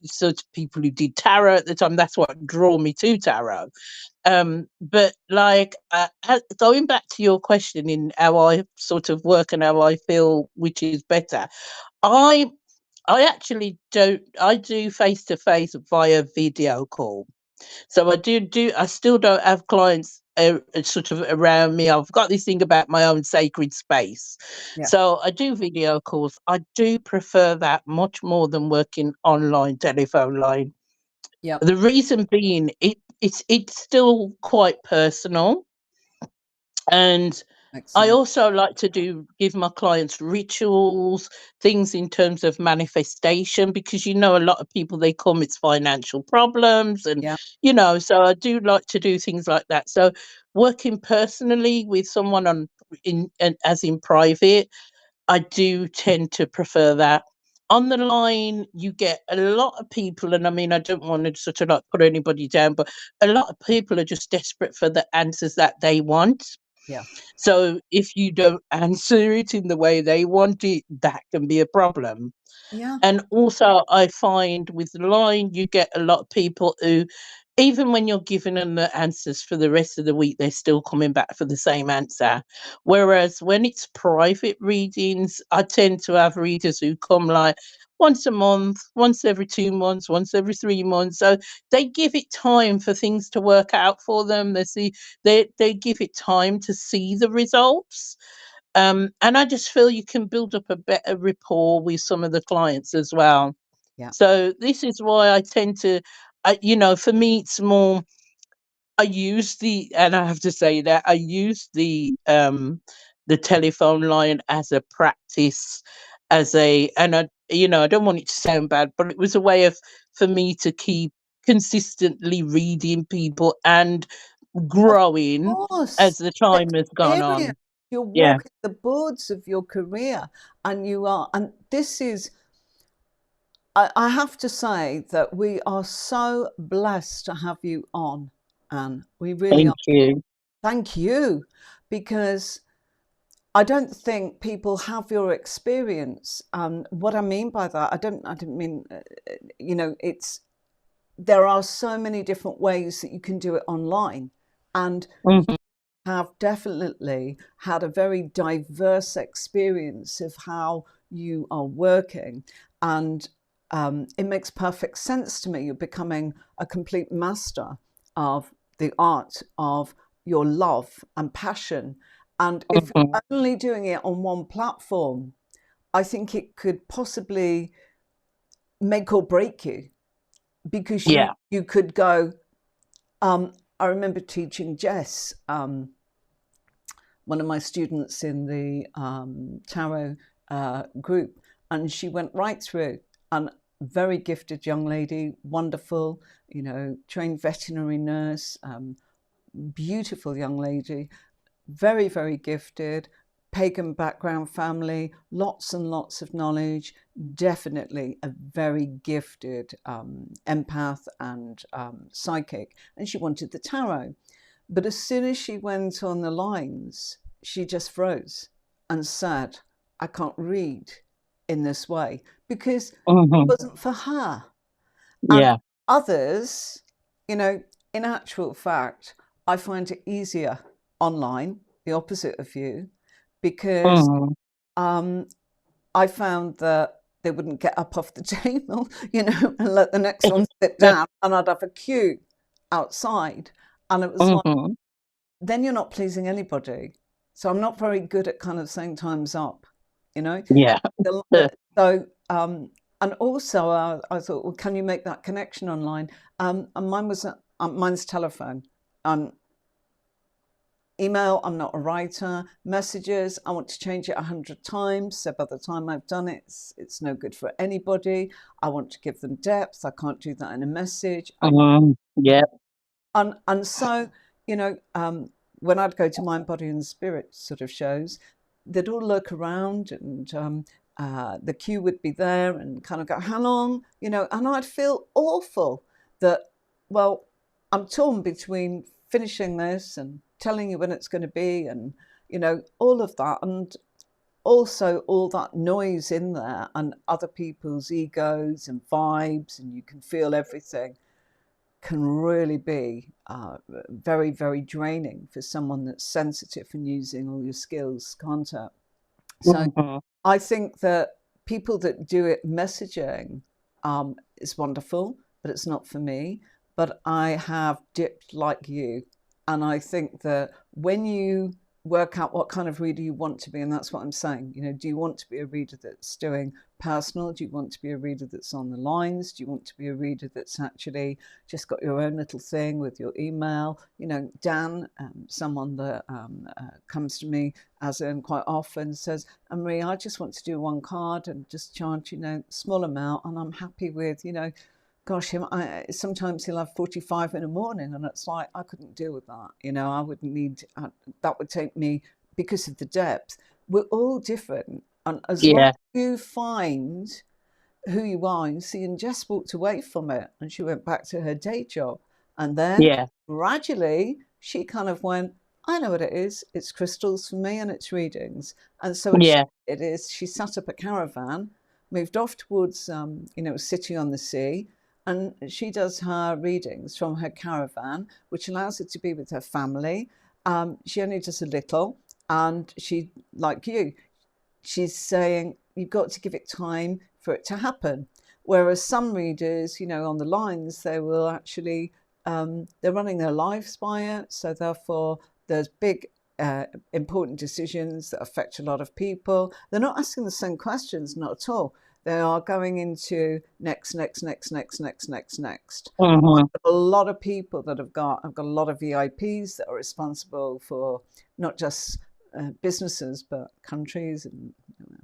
sort of people who did tarot at the time. That's what drew me to tarot. But like going back to your question in how I sort of work and how I feel, which is better, I I actually don't. I do face to face via video call. So I still don't have clients sort of around me. I've got this thing about my own sacred space.
Yeah.
So I do video calls. I do prefer that much more than working online, telephone line.
Yeah.
The reason being, it's still quite personal, and I
Excellent.
also like to give my clients rituals, things in terms of manifestation, because a lot of people, they come, it's financial problems, and
Yeah.
so I do like to do things like that. So working personally with someone as in private, I do tend to prefer that. On the line, you get a lot of people, and I mean, I don't want to sort of like put anybody down, but a lot of people are just desperate for the answers that they want.
Yeah.
So if you don't answer it in the way they want it, that can be a problem.
Yeah.
And also, I find with line, you get a lot of people who, even when you're giving them the answers for the rest of the week, they're still coming back for the same answer. Whereas when it's private readings, I tend to have readers who come like once a month, once every 2 months, once every 3 months. So they give it time for things to work out for them. They give it time to see the results. And I just feel you can build up a better rapport with some of the clients as well.
Yeah.
So this is why I tend to, for me, it's more. And I have to say that I use the telephone line as a practice, and I don't want it to sound bad, but it was a way for me to keep consistently reading people and
Of
growing
course.
as the time has gone
Experience.
on.
You're
Yeah.
walking the boards of your career, and you are, and this is, I have to say that we are so blessed to have you on, Anne. We really
Thank
are.
you.
Thank you, because I don't think people have your experience. What I mean by that, I didn't mean, it's there are so many different ways that you can do it online, and you
Hmm.
have definitely had a very diverse experience of how you are working, and it makes perfect sense to me. You're becoming a complete master of the art of your love and passion. And if
Hmm.
you're only doing it on one platform, I think it could possibly make or break you, because you
Yeah.
you could go. I remember teaching Jess, one of my students in the tarot group, and she went right through. And very gifted young lady, wonderful, trained veterinary nurse, beautiful young lady, very, very gifted, pagan background family, lots and lots of knowledge, definitely a very gifted empath and psychic. And she wanted the tarot. But as soon as she went on the lines, she just froze and said, I can't read in this way, because it
Hmm.
wasn't for her. And
Yeah.
others, in actual fact, I find it easier online, the opposite of you, because
Hmm.
um, I found that they wouldn't get up off the table, and let the next one sit down, and I'd have a queue outside. And it was like,
Hmm.
then you're not pleasing anybody. So I'm not very good at kind of saying time's up, you know.
Yeah.
So and also I thought, well, can you make that connection online? And mine's telephone, um, email. I'm not a writer. Messages, I want to change it 100 times. So by the time I've done it, it's no good for anybody. I want to give them depth. I can't do that in a message.
Yeah.
And so, you know, when I'd go to Mind, Body, and Spirit sort of shows, they'd all look around, and the queue would be there and kind of go, how long? And I'd feel awful that, well, I'm torn between finishing this and telling you when it's going to be, and, all of that. And also all that noise in there, and other people's egos and vibes, and you can feel everything, can really be very, very draining for someone that's sensitive and using all your skills, can't it? So
Hmm.
I think that people that do it messaging is wonderful, but it's not for me. But I have dipped like you. And I think that when you work out what kind of reader you want to be, and that's what I'm saying, do you want to be a reader that's doing personal? Do you want to be a reader that's on the lines? Do you want to be a reader that's actually just got your own little thing with your email? Dan, someone that comes to me as in quite often, says, Marie, I just want to do one card and just charge, small amount, and I'm happy with, gosh, sometimes he'll have 45 in the morning, and it's like, I couldn't deal with that. I would need, that would take me, because of the depth. We're all different. And as long
Yeah.
as you find who you are, you see, and Jess walked away from it and she went back to her day job. And then
Yeah.
gradually she kind of went, I know what it is. It's crystals for me, and it's readings. And so
Yeah.
it is, she set up a caravan, moved off towards, a city on the sea, and she does her readings from her caravan, which allows her to be with her family. She only does a little, and she, like you, she's saying you've got to give it time for it to happen. Whereas some readers, on the lines, they will actually, they're running their lives by it. So therefore, there's big, important decisions that affect a lot of people. They're not asking the same questions, not at all. They are going into next, next, next, next, next, next, next.
Hmm.
A lot of people that I've got a lot of VIPs that are responsible for not just businesses, but countries, and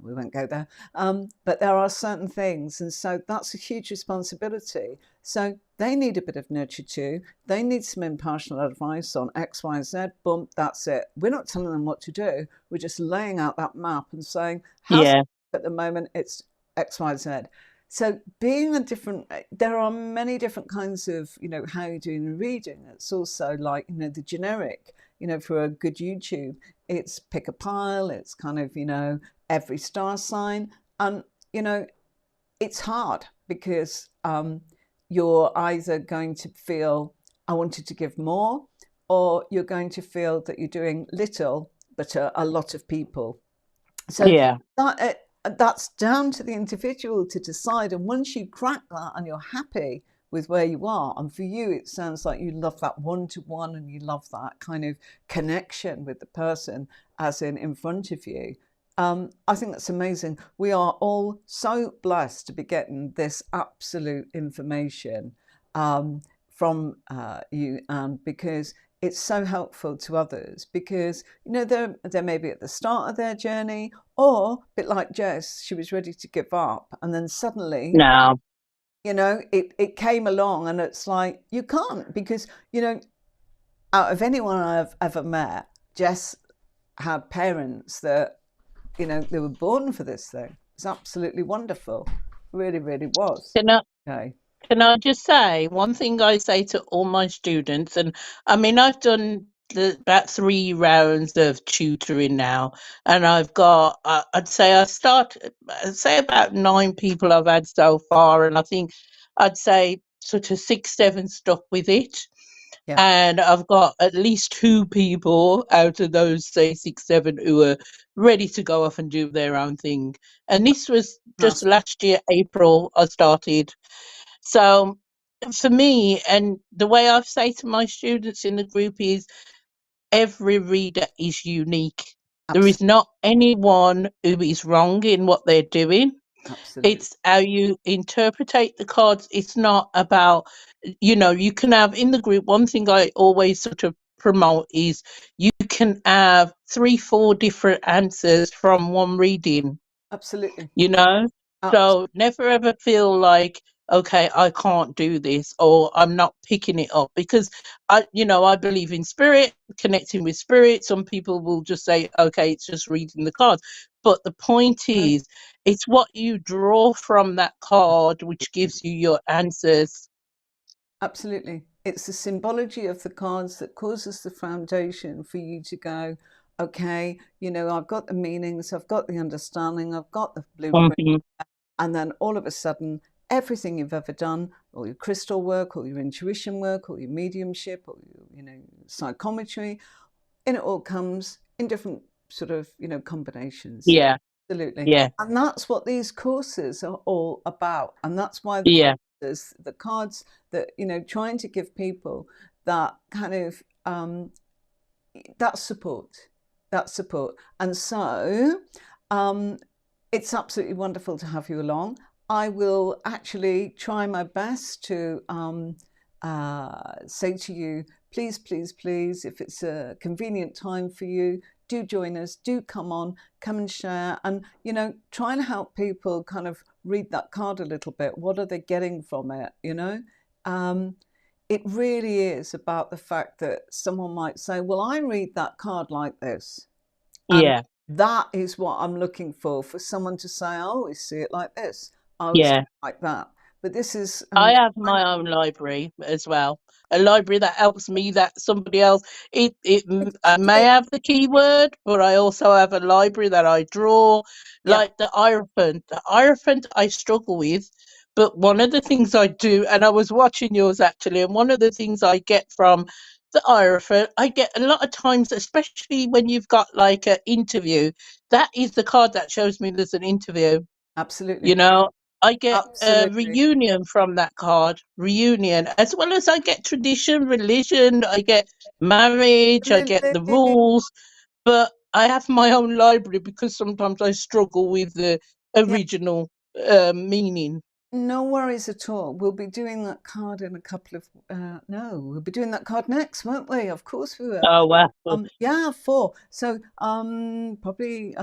we won't go there. But there are certain things, and so that's a huge responsibility. So they need a bit of nurture too. They need some impartial advice on X, Y, Z. Boom, that's it. We're not telling them what to do. We're just laying out that map and saying, how's it
Yeah.
at the moment? It's X, Y, Z. So being a different, there are many different kinds of, how you're doing the reading. It's also like, the generic, for a good YouTube, it's pick a pile, it's kind of, every star sign. And, it's hard because you're either going to feel, I wanted to give more, or you're going to feel that you're doing little, but a lot of people. So
Yeah.
that's down to the individual to decide. And once you crack that and you're happy with where you are, and for you, it sounds like you love that one-to-one and you love that kind of connection with the person as in front of you. I think that's amazing. We are all so blessed to be getting this absolute information from you, Anne, because it's so helpful to others, because they may be at the start of their journey, or a bit like Jess, she was ready to give up, and then suddenly
No.
it came along, and it's like you can't, because out of anyone I've ever met, Jess had parents that they were born for this thing. It's absolutely wonderful, really, really was.
Can I,
Okay.
can I just say one thing I say to all my students, and I mean, I've done about 3 rounds of tutoring now, and I've got, I'd say about 9 people I've had so far, and I think I'd say sort of 6, 7 stuck with it.
Yeah.
And I've got at least 2 people out of those, say, 6, 7, who are ready to go off and do their own thing. And this was just
That's
last year, April, I started. So for me, and the way I say to my students in the group is, every reader is unique. There is
absolutely,
not anyone who is wrong in what they're doing.
absolutely,
It's how you interpretate the cards. It's not about, you can have in the group, one thing I always sort of promote is you can have 3, 4 different answers from one reading,
absolutely,
you know? So never ever feel like, okay, I can't do this, or I'm not picking it up, because I believe in spirit, connecting with spirit. Some people will just say, okay, it's just reading the cards. But the point is, it's what you draw from that card which gives you your answers.
Absolutely. It's the symbology of the cards that causes the foundation for you to go, okay, I've got the meanings, I've got the understanding, I've got the blueprint.
Mhm.
And then all of a sudden, everything you've ever done, all your crystal work, all your intuition work, all your mediumship, all your, psychometry, and it all comes in different sort of, combinations.
Yeah,
Absolutely.
yeah,
And that's what these courses are all about. And that's why the
yeah,
courses, the cards that, trying to give people that kind of, that support, that support. And so it's absolutely wonderful to have you along. I will actually try my best to say to you, please, please, please, if it's a convenient time for you, do join us, do come on, come and share, and try and help people kind of read that card a little bit. What are they getting from it? It really is about the fact that someone might say, well, I read that card like this, and
yeah,
that is what I'm looking for someone to say, I always see it like this, I always see
yeah.
it like that. But this is
I have my own library as well. A library that helps me, that somebody else. I may
exactly,
have the keyword, but I also have a library that I draw,
yeah,
like the Hierophant. The Hierophant I struggle with, but one of the things I do, and I was watching yours actually, and one of the things I get from the Hierophant, I get a lot of times, especially when you've got like an interview, that is the card that shows me there's an interview. You
absolutely,
know, I get a
absolutely,
reunion from that card, reunion, as well as I get tradition, religion, I get marriage, I get the
absolutely.
rules, but I have my own library because sometimes I struggle with the
Yeah,
original meaning.
no worries at all. We'll be doing that card in a couple of no, we'll be doing that card next, won't we? Of course we will.
Oh, wow.
Yeah, 4. So probably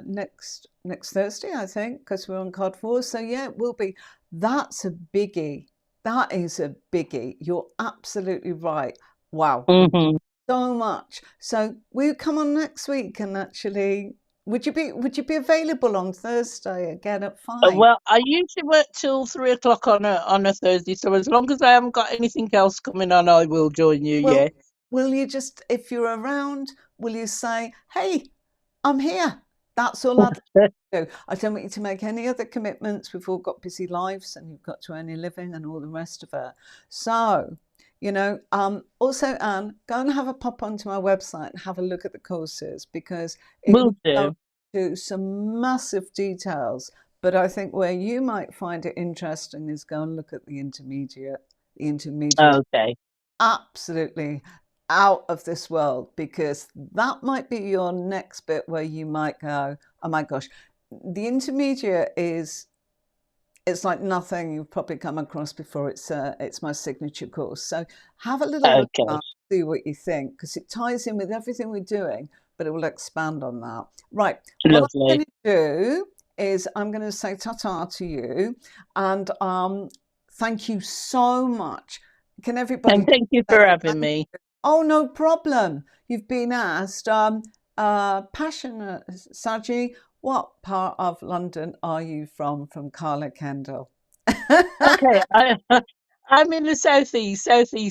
next Thursday, I think, because we're on card 4. So yeah, it will be. That's a biggie. That is a biggie. You're absolutely right. Wow,
Hmm.
so much. So we'll come on next week and actually Would you be available on Thursday again at 5?
Well, I usually work till 3 o'clock on a Thursday, so as long as I haven't got anything else coming on, I will join you.
Well,
Yeah.
will you just, if you're around, will you say, "Hey, I'm here"? That's all I'd do. I don't want you to make any other commitments. We've all got busy lives, and you've got to earn your living and all the rest of it. So, also, Anne, go and have a pop onto my website and have a look at the courses, because it
Will
will go
do.
into some massive details. But I think where you might find it interesting is go and look at the intermediate. The intermediate,
Okay.
absolutely out of this world, because that might be your next bit where you might go, oh my gosh, the intermediate it's like nothing you've probably come across before. It's my signature course. So have a little look at
Okay.
that, see what you think, because it ties in with everything we're doing, but it will expand on that. Right. What I'm
Lovely.
going to do is I'm going to say ta-ta to you, and thank you so much. Can everybody
And thank you for
say
having me.
oh, no problem. You've been asked. Passionate Saji, what part of London are you from? From Carla Kendall.
Okay. I'm in the southeast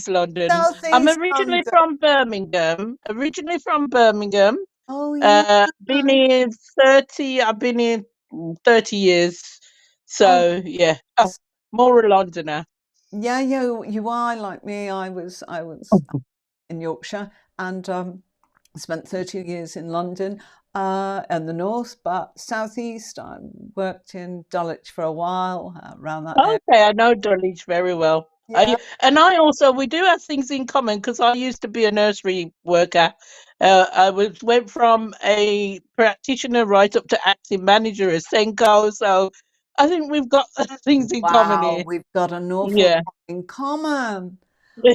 London. I'm
Southeast
originally
London.
from Birmingham. Originally from Birmingham.
Oh yeah.
Been here 30. I've been here 30 years.
Oh
So yeah, more a Londoner.
yeah. You are like me. I was in Yorkshire, and spent 30 years in London and the north, but southeast. I worked in Dulwich for a while, around that area.
Okay, I know Dulwich very well.
Yeah.
We do have things in common because I used to be a nursery worker. Went from a practitioner right up to acting manager at Senko, so I think we've got things in common
Wow,
here.
we've got an awful
Yeah,
lot in common.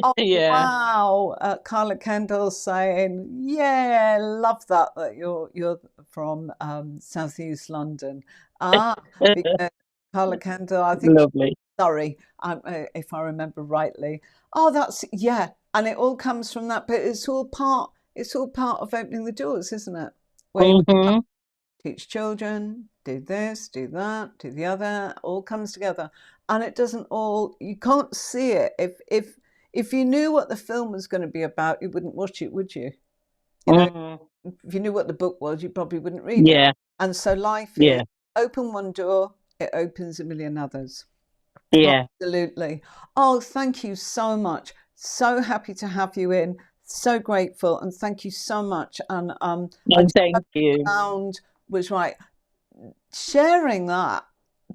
Oh,
yeah.
wow. Carla Kendall saying, yeah, love that you're from Southeast London. Ah, because Carla Kendall, I think she's
Lovely.
sorry, if I remember rightly. Oh, that's yeah, and it all comes from that. But it's all part of opening the doors, isn't it? Where you
Hmm.
teach children, do this, do that, do the other, all comes together. And it doesn't all, you can't see it. If you knew what the film was going to be about, you wouldn't watch it, would you? You know,
Hmm.
if you knew what the book was, you probably wouldn't read it.
Yeah,
And so life is
yeah,
open one door, it opens a million others.
yeah.
Absolutely. Oh, thank you so much. So happy to have you in. So grateful, and thank you so much. And I
And
just hope
thank
the
you.
sound was right. Sharing that,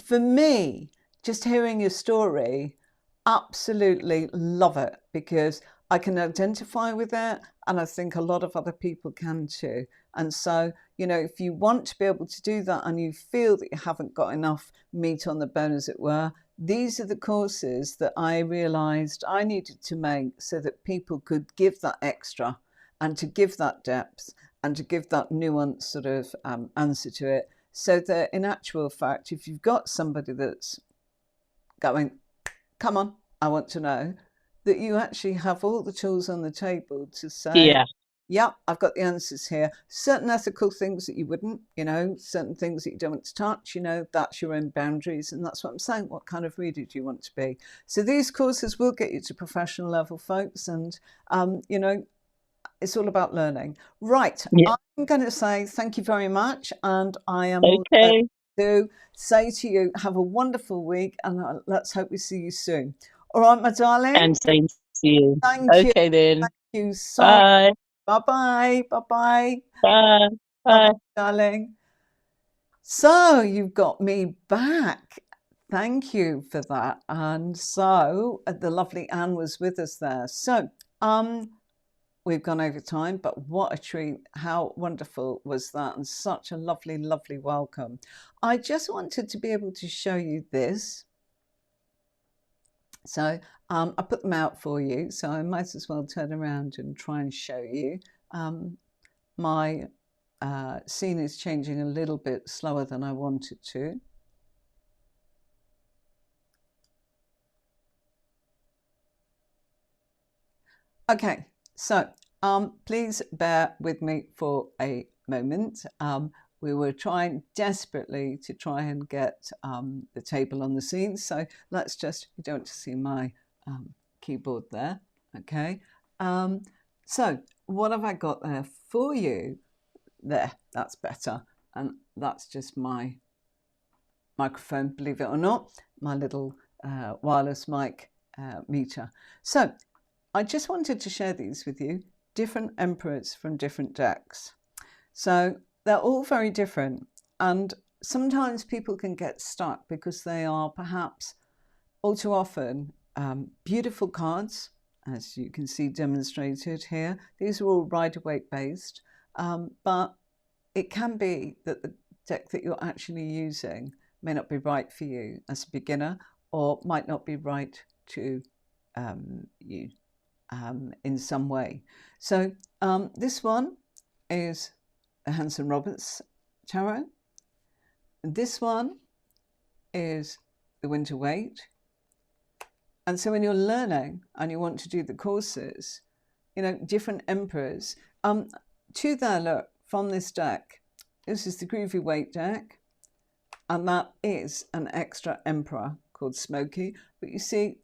for me, just hearing your story, absolutely love it, because I can identify with it, and I think a lot of other people can too. And so, if you want to be able to do that and you feel that you haven't got enough meat on the bone, as it were, these are the courses that I realized I needed to make so that people could give that extra, and to give that depth, and to give that nuanced sort of answer to it. So that in actual fact, if you've got somebody that's going, come on, I want to know, that you actually have all the tools on the table to say,
Yeah,
yep, I've got the answers here. Certain ethical things that you wouldn't, certain things that you don't want to touch, that's your own boundaries. And that's what I'm saying. What kind of reader do you want to be? So these courses will get you to professional level, folks. And, it's all about learning. Right.
yeah.
I'm going to say thank you very much. And I am also
Okay.
to say to you, have a wonderful week. And let's hope we see you soon. All right, my darling.
And same to you.
Thank you.
Okay then.
Thank you so much.
Bye.
Bye bye. Bye bye.
Bye.
Bye bye,
Bye.
darling. So you've got me back. Thank you for that. And so the lovely Anne was with us there. So we've gone over time, but what a treat. How wonderful was that? And such a lovely, lovely welcome. I just wanted to be able to show you this. So I put them out for you. So I might as well turn around and try and show you. My scene is changing a little bit slower than I want it to. Okay, so please bear with me for a moment. we were trying desperately to try and get the table on the scene. So let's just, you don't see my keyboard there, okay? So what have I got there for you? There, that's better. And that's just my microphone, believe it or not, my little wireless mic meter. So I just wanted to share these with you, different emperors from different decks. So they're all very different, and sometimes people can get stuck because they are perhaps all too often beautiful cards, as you can see demonstrated here. These are all Rider-Waite based, but it can be that the deck that you're actually using may not be right for you as a beginner, or might not be right to you in some way. So this one is the Hanson Roberts Tarot. This one is the Rider-Waite. And so when you're learning and you want to do the courses, you know, different emperors, to there, look, from this deck, this is the Groovy Waite deck, and that is an extra emperor called Smokey. But you see,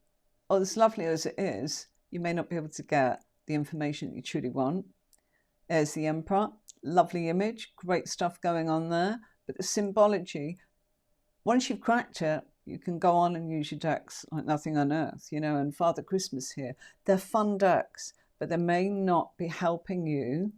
as lovely as it is, you may not be able to get the information you truly want. There's the emperor, lovely image, great stuff going on there. But the symbology, once you've cracked it, you can go on and use your decks like nothing on earth, you know, and Father Christmas here. They're fun decks, but they may not be helping you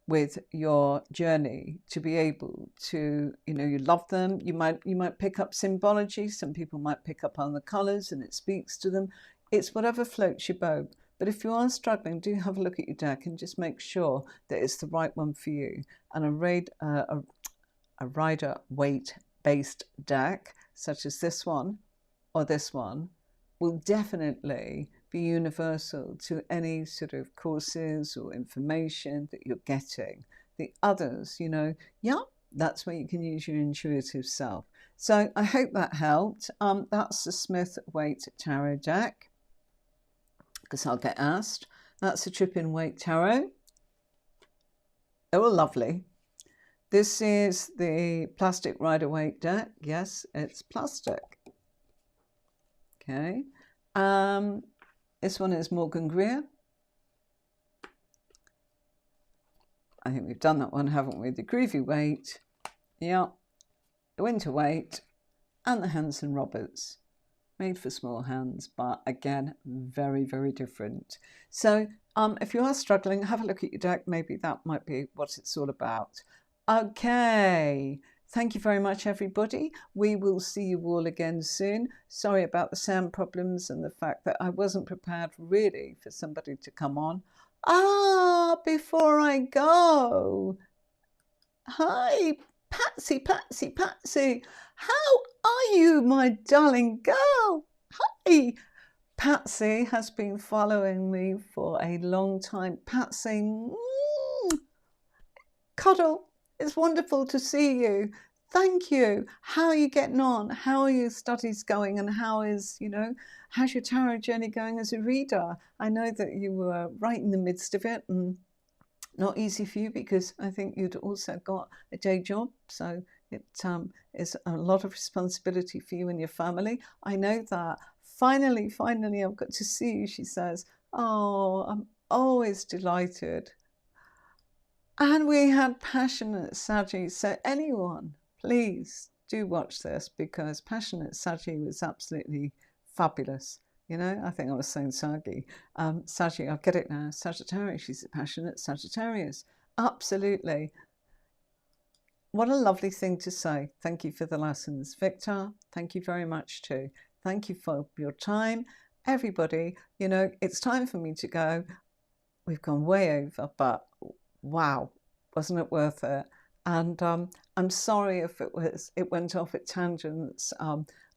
with your journey to be able to, you know, you love them. You might pick up symbology. Some people might pick up on the colours and it speaks to them. It's whatever floats your boat. But if you are struggling, do have a look at your deck and just make sure that it's the right one for you. And a Rider-Waite based deck, such as this one or this one, will definitely be universal to any sort of courses or information that you're getting. The others, you know, yeah, that's where you can use your intuitive self. So I hope that helped. That's the Smith-Waite Tarot deck, because I'll get asked. That's the Trippin-Waite Tarot. They're all lovely. This is the plastic Rider-Waite deck. Yes, it's plastic. Okay. This one is Morgan Greer. I think we've done that one, haven't we? The Groovy Waite. Yeah. The Rider-Waite and the Hanson Roberts. Made for small hands, but again, very, very different. So if you are struggling, have a look at your deck. Maybe that might be what it's all about. Okay. Thank you very much, everybody. We will see you all again soon. Sorry about the sound problems and the fact that I wasn't prepared really for somebody to come on. Before I go. Hi, Patsy. How are you, my darling girl? Hi. Patsy has been following me for a long time. Patsy, cuddle. It's wonderful to see you. Thank you. How are you getting on? How are your studies going? And how's your tarot journey going as a reader? I know that you were right in the midst of it and not easy for you because I think you'd also got a day job. So it is a lot of responsibility for you and your family. I know that. Finally, I've got to see you, she says. Oh, I'm always delighted. And we had Passionate Saggy. So anyone, please do watch this because Passionate Saggy was absolutely fabulous. You know, I think I was saying Saggy. Saggy, I get it now. Sagittarius, she's a passionate Sagittarius. Absolutely. What a lovely thing to say. Thank you for the lessons. Victor, thank you very much too. Thank you for your time. Everybody, you know, it's time for me to go. We've gone way over, but wow, wasn't it worth it? And I'm sorry if it went off at tangents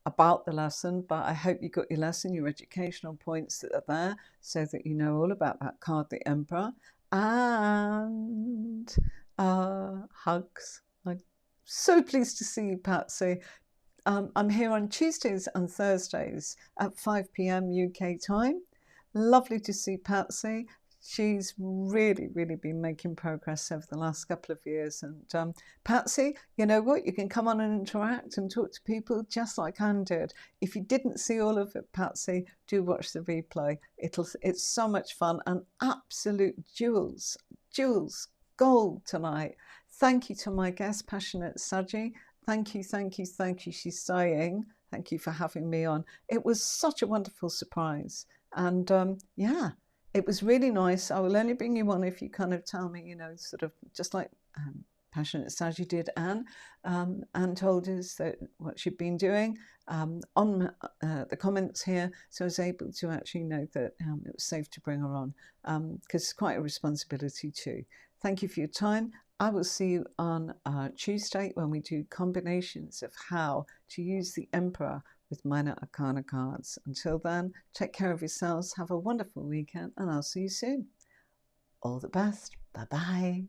about the lesson, but I hope you got your lesson, your educational points that are there, so that you know all about that card, the Emperor, and hugs. I'm so pleased to see you, Patsy. I'm here on Tuesdays and Thursdays at 5 p.m. UK time. Lovely to see Patsy. She's really, really been making progress over the last couple of years. And Patsy, you know what? You can come on and interact and talk to people just like Anne did. If you didn't see all of it, Patsy, do watch the replay. It's so much fun and absolute jewels, gold tonight. Thank you to my guest, Passionate Saji. Thank you, thank you, thank you. She's saying, thank you for having me on. It was such a wonderful surprise. And yeah, it was really nice. I will only bring you on if you kind of tell me, you know, sort of just like Passionate Saji did, Anne. Anne told us that what she'd been doing on the comments here, so I was able to actually know that it was safe to bring her on, because it's quite a responsibility too. Thank you for your time. I will see you on Tuesday when we do combinations of how to use the Emperor with minor arcana cards. Until then, take care of yourselves, have a wonderful weekend, and I'll see you soon. All the best. Bye-bye.